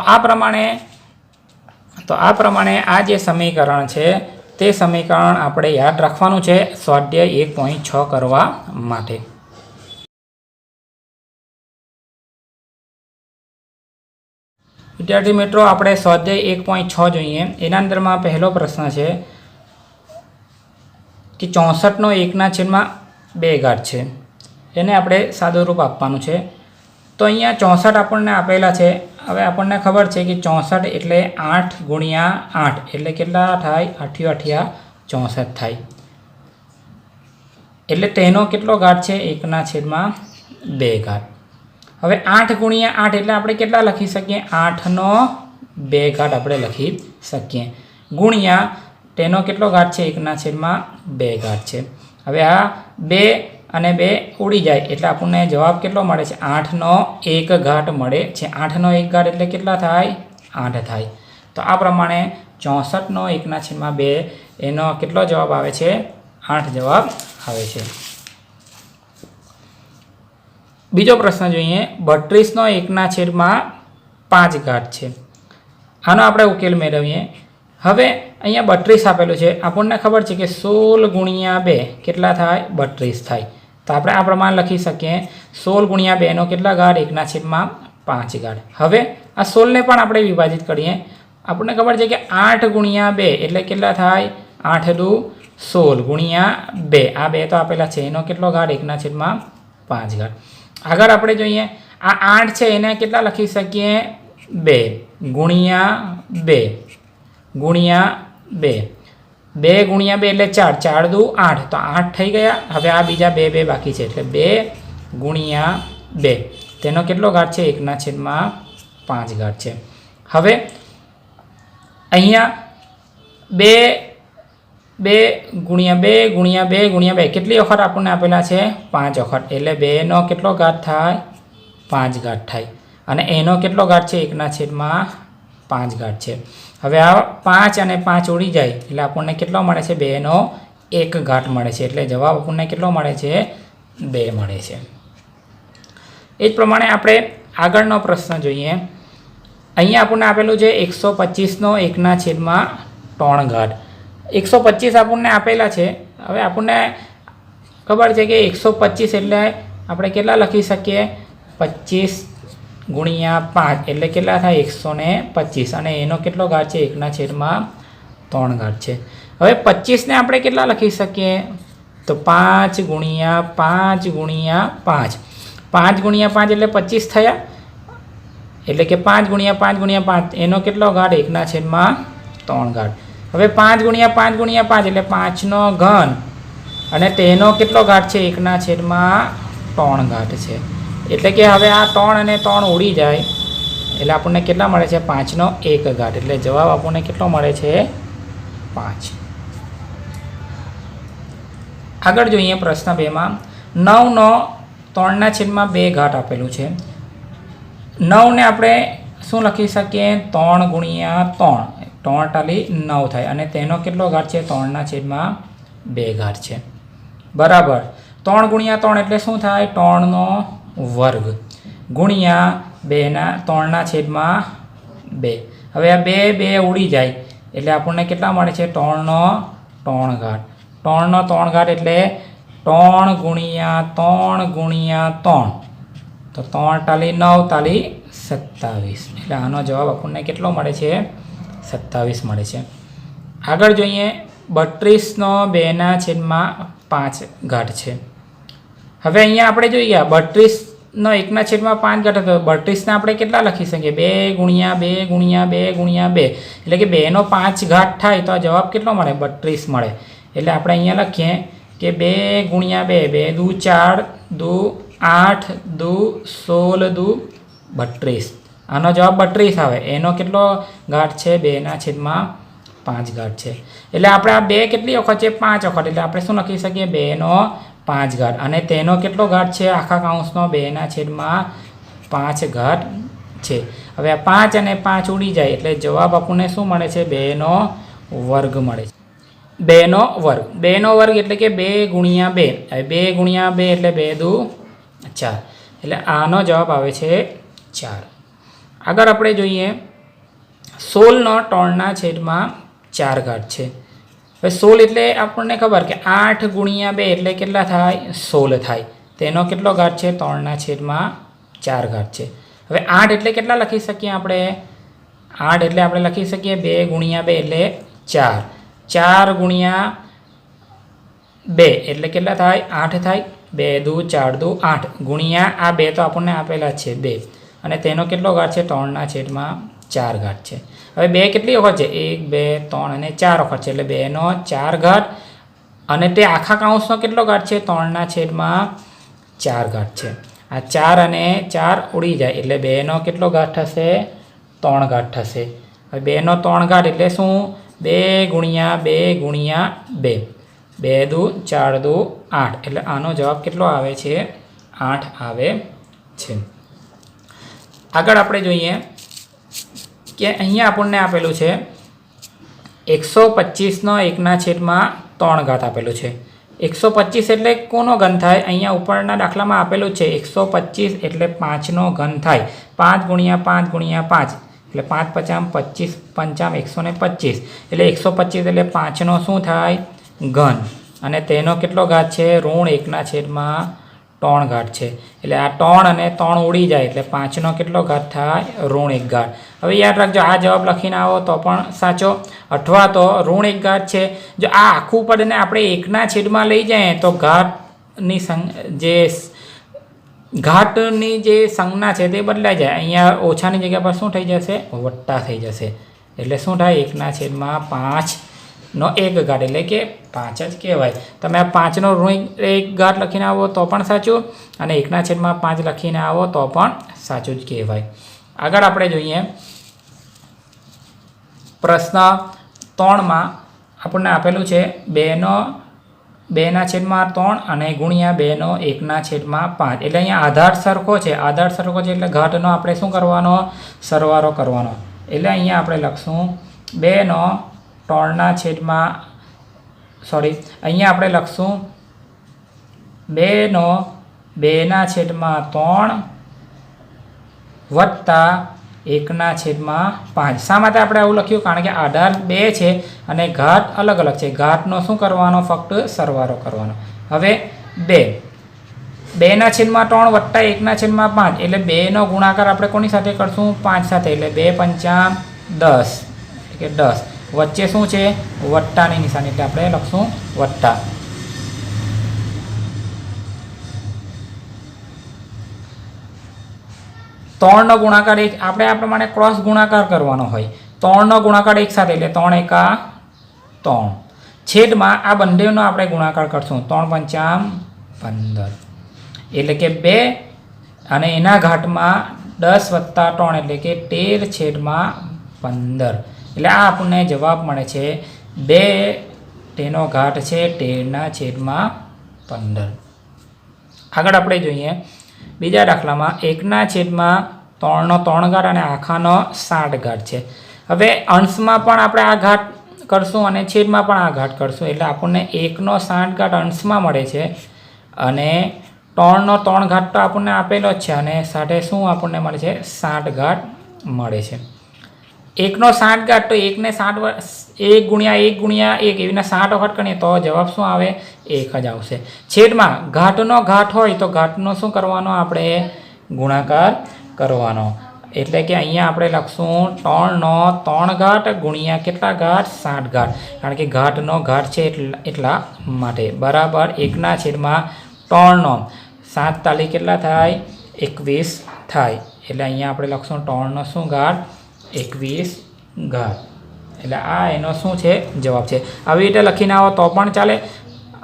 આ પ્રમાણે આ જે સમીકરણ છે તે સમીકરણ આપણે યાદ રાખવાનું છે સ્વાધ્યાય 1.6 કરવા માટે. વિદ્યાર્થી મિત્રો આપણે સ્વાધ્યાય 1.6 જોઈએ. એના અંદરમાં પહેલો પ્રશ્ન છે કે 64 નો 1/2 ઘાત છે એને આપણે સાદું રૂપ આપવાનું છે. તો અહીંયા 64 આપણને આપેલા છે. હવે આપણને ખબર છે કે 64 એટલે 8 ગુણ્યા 8 એટલે કેટલા થાય 8 × 8 64 થાય એટલે તેનો કેટલો ઘાત છે 1/2 ઘાત. હવે 8 ગુણ્યા 8 એટલે આપણે કેટલા લખી શકીએ 8 નો 2 ઘાત આપણે લખી શકીએ ગુણ્યા તેનો કેટલો ઘાત છે 1/2 ઘાત છે. હવે આ 2 અને 2 ઉડી જાય એટલે આપણને જવાબ કેટલો મળે છે 8 નો 1 ઘાત મળે છે. 8 નો 1 ઘાત એટલે કેટલા થાય 8 થાય. તો આ પ્રમાણે 64 નો 1/2 એનો કેટલો જવાબ આવે છે 8 જવાબ આવે છે. બીજો પ્રશ્ન જોઈએ, 32નો 1/5 ઘાત છે. આનો આપણે ઉકેલ મેળવીએ. હવે અહીંયા 32 આપેલું છે, આપણને ખબર છે કે 16 ગુણ્યા 2 કેટલા થાય? 32 થાય. તો આપણે આ પ્રમાણે લખી શકીએ 16 ગુણ્યા 2 નો કેટલા ઘાત? 1/5 ઘાત. હવે આ 16ને પણ આપણે વિભાજિત કરીએ. આપણને ખબર છે કે 8 ગુણ્યા 2 એટલે કેટલા થાય? 8 દુ 16 ગુણ્યા 2, આ 2 તો આપેલા છે, એનો કેટલો ઘાત? 1/5 ઘાત. આગળ આપણે જોઈએ, આ 8 છે એને કેટલા લખી શકીએ? 2 ગુણ્યા 2 ગુણ્યા 2, 2 ગુણ્યા 2 એટલે 4, 4 દુ 8, તો 8 થઈ ગયા. હવે આ બીજા 2 બાકી છે એટલે 2 ગુણ્યા 2, તેનો કેટલો ઘાત છે? 1/5 ઘાત છે. હવે અહીંયા 2 ગુણ્યા 2 ગુણ્યા 2 ગુણ્યા 2 કેટલી વખત આપણને આપેલા છે? 5 વખત, એટલે 2 નો કેટલો ઘાત થાય? 5 ઘાત થાય. અને એનો કેટલો ઘાત છે? 1/5 ઘાત છે. હવે આ 5 અને 5 ઉડી જાય એટલે આપણને કેટલો મળે છે? 2 નો 1 ઘાત મળે છે. એટલે જવાબ આપણને કેટલો મળે છે? 2 મળે છે. એ જ પ્રમાણે આપણે આગળનો પ્રશ્ન જોઈએ. અહીંયા આપણને આપેલું છે 125નો 1/3 ઘાત. 125 આપણને આપેલા છે. હવે આપણને ખબર છે કે 125 એટલે આપણે કેટલા લખી શકીએ? 25 ગુણ્યા 5 એટલે કેટલા થાય? 125, અને એનો કેટલો ઘાત છે? 1/3 ઘાત છે. હવે 25ને આપણે કેટલા લખી શકીએ? તો 5 ગુણ્યા 5 ગુણ્યા 5, 5 ગુણ્યા 5 એટલે 25 થયા, એટલે કે 5 ગુણ્યા 5 ગુણ્યા 5 એનો કેટલો ઘાત? 1/3 ઘાત. હવે 5 ગુણ્યા 5 ગુણ્યા 5 એટલે 5નો ઘન, અને તેનો કેટલો ઘાત છે? 1/3 ઘાત છે. એટલે કે હવે આ 3 અને 3 ઉડી જાય એટલે આપણને કેટલા મળે છે? 5નો 1 ઘાત. એટલે જવાબ આપણને કેટલો મળે છે? 5. આગળ જોઈએ પ્રશ્ન 2માં 9નો 3/2 ઘાત આપેલું છે. 9ને આપણે શું લખી શકીએ? 3 ગુણ્યા 3, 3 ટાલી 9 થાય, અને તેનો કેટલો ઘાત છે? 3/2 ઘાત છે. બરાબર 3 ગુણ્યા 3 એટલે શું થાય? 3નો વર્ગ ગુણ્યા 3/2. હવે આ 2 ઉડી જાય એટલે આપણને કેટલા મળે છે? 3નો 3 ઘાત. 3નો 3 ઘાત એટલે 3 ગુણ્યા 3 ગુણ્યા 3, તો 3 ટાલી 9 ટાલી 27. એટલે આનો જવાબ આપણને કેટલો મળે છે? 27 મળે છે. આગળ જોઈએ 32નો 2/5 ઘાત છે. હવે અહીંયા આપણે જોઈએ 32નો 1/5 ઘાત હતો. 32ને આપણે કેટલા લખી શકીએ? 2 ગુણ્યા 2 ગુણ્યા 2 ગુણ્યા 2, એટલે કે 2નો 5 ઘાત થાય તો જવાબ કેટલો મળે? 32 મળે. એટલે આપણે અહીંયા લખીએ કે 2 ગુણ્યા 2, 2 દુ 4 દુ 8 દુ 16 દુ 32. આનો જવાબ 32 આવે. એનો કેટલો ઘાત છે? 2/5 ઘાત છે. એટલે આપણે આ 2 કેટલી વખત છે? 5 વખત. એટલે આપણે શું લખી શકીએ? 2/5 ઘાત, અને તેનો કેટલો ઘાત છે? આખા કૌંસનો 2/5 ઘાત છે. હવે આ 5 અને 5 ઉડી જાય એટલે જવાબ આપણને શું મળે છે? 2નો વર્ગ મળે છે. 2નો વર્ગ, 2નો વર્ગ એટલે કે 2 ગુણ્યા 2. હવે 2 ગુણ્યા 2 એટલે 2 દુ 4, એટલે આનો જવાબ આવે છે 4. આગળ આપણે જોઈએ 16નો 3/4 ઘાત છે. હવે 16 એટલે આપણને ખબર કે 8 ગુણ્યા 2 એટલે કેટલા થાય? 16 થાય. તેનો કેટલો ઘાત છે? 3/4 ઘાત છે. હવે 8 એટલે કેટલા લખી શકીએ આપણે? 8 એટલે આપણે લખી શકીએ 2 ગુણ્યા 2 એટલે 4, 4 ગુણ્યા 2 એટલે કેટલા થાય? 8 થાય. 2 દુ 4 દુ 8 ગુણ્યા આ 2 તો આપણને આપેલા છે 2, અને તેનો કેટલો ઘાત છે? 3/4 ઘાત છે. હવે 2 કેટલી વખત છે? 1 2 3 અને 4 વખત છે, એટલે 2નો 4 ઘાત, અને તે આખા કૌંસનો કેટલો ઘાત છે? 3/4 ઘાત છે. આ 4 અને 4 ઉડી જાય એટલે 2નો કેટલો ઘાત થશે? 3 ઘાત થશે. હવે 2નો 3 ઘાત એટલે શું? 2 ગુણ્યા 2 ગુણ્યા 2, 2 દુ 4 દુ 8, એટલે આનો જવાબ કેટલો આવે છે? 8 આવે છે. આગળ આપણે જોઈએ કે અહીંયા આપણને આપેલું છે 125નો 1/3 ઘાત આપેલું છે. 125 એટલે કોનો ઘન થાય? અહીંયા ઉપરના દાખલામાં આપેલું છે 125 એટલે 5નો ઘન થાય. 5 ગુણ્યા 5 ગુણ્યા 5 એટલે 5 પચામ 25 પંચામ 125 એટલે 125 એટલે 5નો શું થાય? ઘન. અને તેનો કેટલો ઘાત છે? -1/3 ઘાત છે. એટલે આ 3 અને 3 ઉડી જાય એટલે 5નો કેટલો ઘાત થાય? -1 ઘાત. હવે યાદ રાખજો, આ જવાબ લખીને આવો તો પણ સાચો, અથવા તો -1 ઘાત છે. જો આ આખું પદને આપણે 1/છેદમાં લઈ જાય તો ઘાટની જે સંજ્ઞા છે તે બદલાઈ જાય. અહીંયા ઓછાની જગ્યા પર શું થઈ જશે? વત્તા થઈ જશે. એટલે શું થાય? 1/5નો 1 ઘાત એટલે કે 5 જ કહેવાય. તમે આ 5નો -1 ઘાત લખીને આવો તો પણ સાચું, અને 1/5 લખીને આવો તો પણ સાચું જ કહેવાય. આગળ આપણે જોઈએ પ્રશ્ન 3માં આપણને આપેલું છે 2/3 અને ગુણ્યા 2/1/5. એટલે અહીંયા આધાર સરખો છે. આધાર સરખો છે એટલે ઘાતનો આપણે શું કરવાનો? સરવાળો કરવાનો. એટલે અહીંયા આપણે લખશું અહીંયા આપણે લખશું 2/3 વત્તા 1/5. શા માટે આપણે આવું લખ્યું? કારણ કે આધાર 2 છે અને ઘાત અલગ અલગ છે. ઘાતનો શું કરવાનો? ફક્ત સરવાળો કરવાનો. હવે 2/3 વત્તા 1/5 એટલે 2નો ગુણાકાર આપણે કોની સાથે કરશું? 5 સાથે. એટલે 2 પંચામ 10 એટલે કે 10. વચ્ચે શું છે? વત્તાની નિશાની, એટલે આપણે લખશું વત્તા. ત્રણનો ગુણાકાર આપણે આ પ્રમાણે ક્રોસ ગુણાકાર કરવાનો હોય. 3નો ગુણાકાર 1 સાથે એટલે 3 એકા 3. છેદમાં આ બંનેનો આપણે ગુણાકાર કરશું. 3 પંચામ 15 એટલે કે 2 અને એના ઘાટમાં 10 વત્તા 3 એટલે કે 13/15. એટલે આ આપણને જવાબ મળે છે 2. તેનો ઘાત છે 13/15. આગળ આપણે જોઈએ બીજા દાખલામાં 1/3નો 3 ઘાત અને આખાનો 60 ઘાત છે. હવે અંશમાં પણ આપણે આ ઘાત કરશું અને છેદમાં પણ આ ઘાત કરશું. એટલે આપણને 1નો 60 ઘાત અંશમાં મળે છે અને 3નો 3 ઘાત તો આપણને આપેલો જ છે, અને સાથે શું આપણને મળે છે? 60 ઘાત મળે છે. 1નો 60 ઘાત તો 1 ગુણ્યા 1 એવી રીતના 60 વખત કરીએ તો જવાબ શું આવે? 1 જ આવશે. છેદમાં ઘાતનો ઘાત હોય તો ઘાતનો શું કરવાનો? આપણે ગુણાકાર કરવાનો. એટલે કે અહીંયા આપણે લખશું 3નો 3 ઘાત ગુણ્યા કેટલા ઘાત? 60 ઘાત. કારણ કે ઘાતનો ઘાત છે એટલા માટે બરાબર 1/3નો 7 તાલી કેટલા થાય? 21 થાય. એટલે અહીંયા આપણે લખશું 3નો શું ઘાત? 21 ઘાત. એટલે આ એનો શું છે? જવાબ છે. આવી રીતે લખીને આવો તો પણ ચાલે.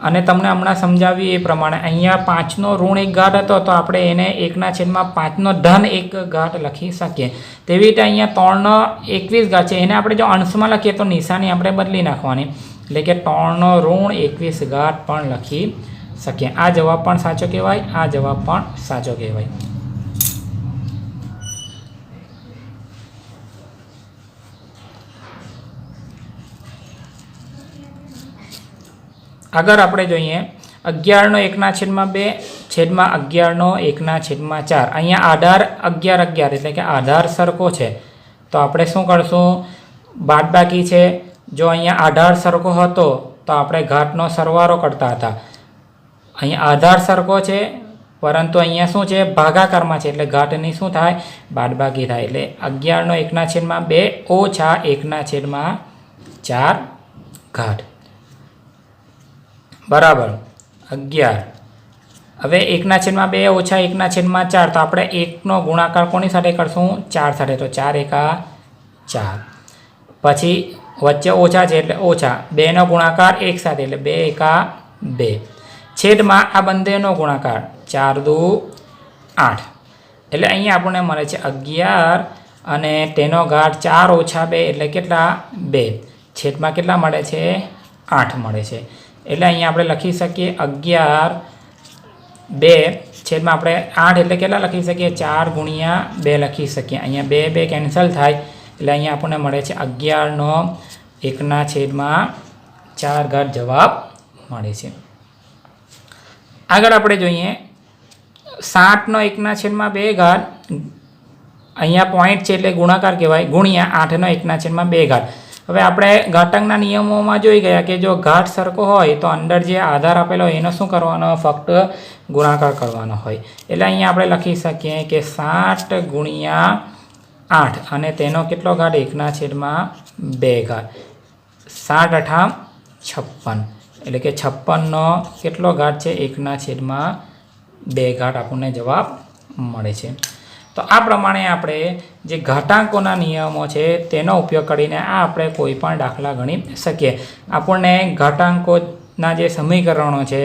અને તમને હમણાં સમજાવી એ પ્રમાણે અહીંયા 5નો -1 ઘાત હતો તો આપણે એને 1/5નો -1 ઘાત લખી શકીએ. તેવી રીતે અહીંયા 3નો 21 ઘાત છે, એને આપણે જો અંશમાં લખીએ તો નિશાની આપણે બદલી નાખવાની. એટલે કે 3નો -21 ઘાત પણ લખી શકીએ. આ જવાબ પણ સાચો કહેવાય, આ જવાબ પણ સાચો કહેવાય. આગળ આપણે જોઈએ 11નો 1/2 છેદમાં 11નો 1/4. અહીંયા આધાર 11 એટલે કે આધાર સરખો છે તો આપણે શું કરશું? બાદબાકી છે. જો અહીંયા આધાર સરખો હતો તો આપણે ઘાતનો સરવાળો કરતા હતા. અહીંયા આધાર સરખો છે પરંતુ અહીંયા શું છે? ભાગાકારમાં છે એટલે ઘાતની શું થાય? બાદબાકી થાય. એટલે 11નો 1/2 ઓછા 1/4 ઘાત બરાબર 11. હવે 1/2 ઓછા 1/4 તો આપણે 1નો ગુણાકાર કોની સાથે કરશું? 4 સાથે. તો 4 એકા 4. પછી વચ્ચે ઓછા છે એટલે ઓછા. 2નો ગુણાકાર 1 સાથે એટલે 2 એકા 2. છેદમાં આ બંનેનો ગુણાકાર 4 દુ 8. એટલે અહીંયા આપણને મળે છે 11 અને તેનો ઘાત 4 ઓછા 2 એટલે કેટલા? 2. છેદમાં કેટલા મળે છે? 8 મળે છે. એટલે અહીંયા આપણે લખી શકીએ 11 2 છેદમાં આપણે 8 એટલે કેટલા લખી શકીએ? 4 ગુણ્યા 2 લખી શકીએ. અહીંયા 2 2 કેન્સલ થાય એટલે અહીંયા આપણને મળે છે 11નો 1/4 જવાબ મળે છે. આગળ આપણે જોઈએ 60નો 1/2 અહીંયા પોઈન્ટ છે એટલે ગુણાકાર કહેવાય, ગુણ્યા 8નો 1/2. હવે આપણે ઘાતાંકના નિયમોમાં જોઈ ગયા કે જો ઘાત સરખો હોય તો અંદર જે આધાર આપેલો હોય એનો શું કરવાનો, ફક્ત ગુણાકાર કરવાનો હોય. એટલે અહીંયા આપણે લખી શકીએ કે 60 ગુણ્યા 8 અને તેનો કેટલો ઘાત, 1/2. 60 × 56 એટલે કે 56નો કેટલો ઘાત છે, 1/2 આપણને જવાબ મળે છે. તો આ પ્રમાણે આપણે જે ઘાતાંકોના નિયમો છે તેનો ઉપયોગ કરીને આ આપણે કોઈ પણ દાખલા ગણી શકીએ. આપણને ઘાતાંકોના જે સમીકરણો છે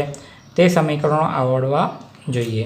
તે સમીકરણો આવડવા જોઈએ.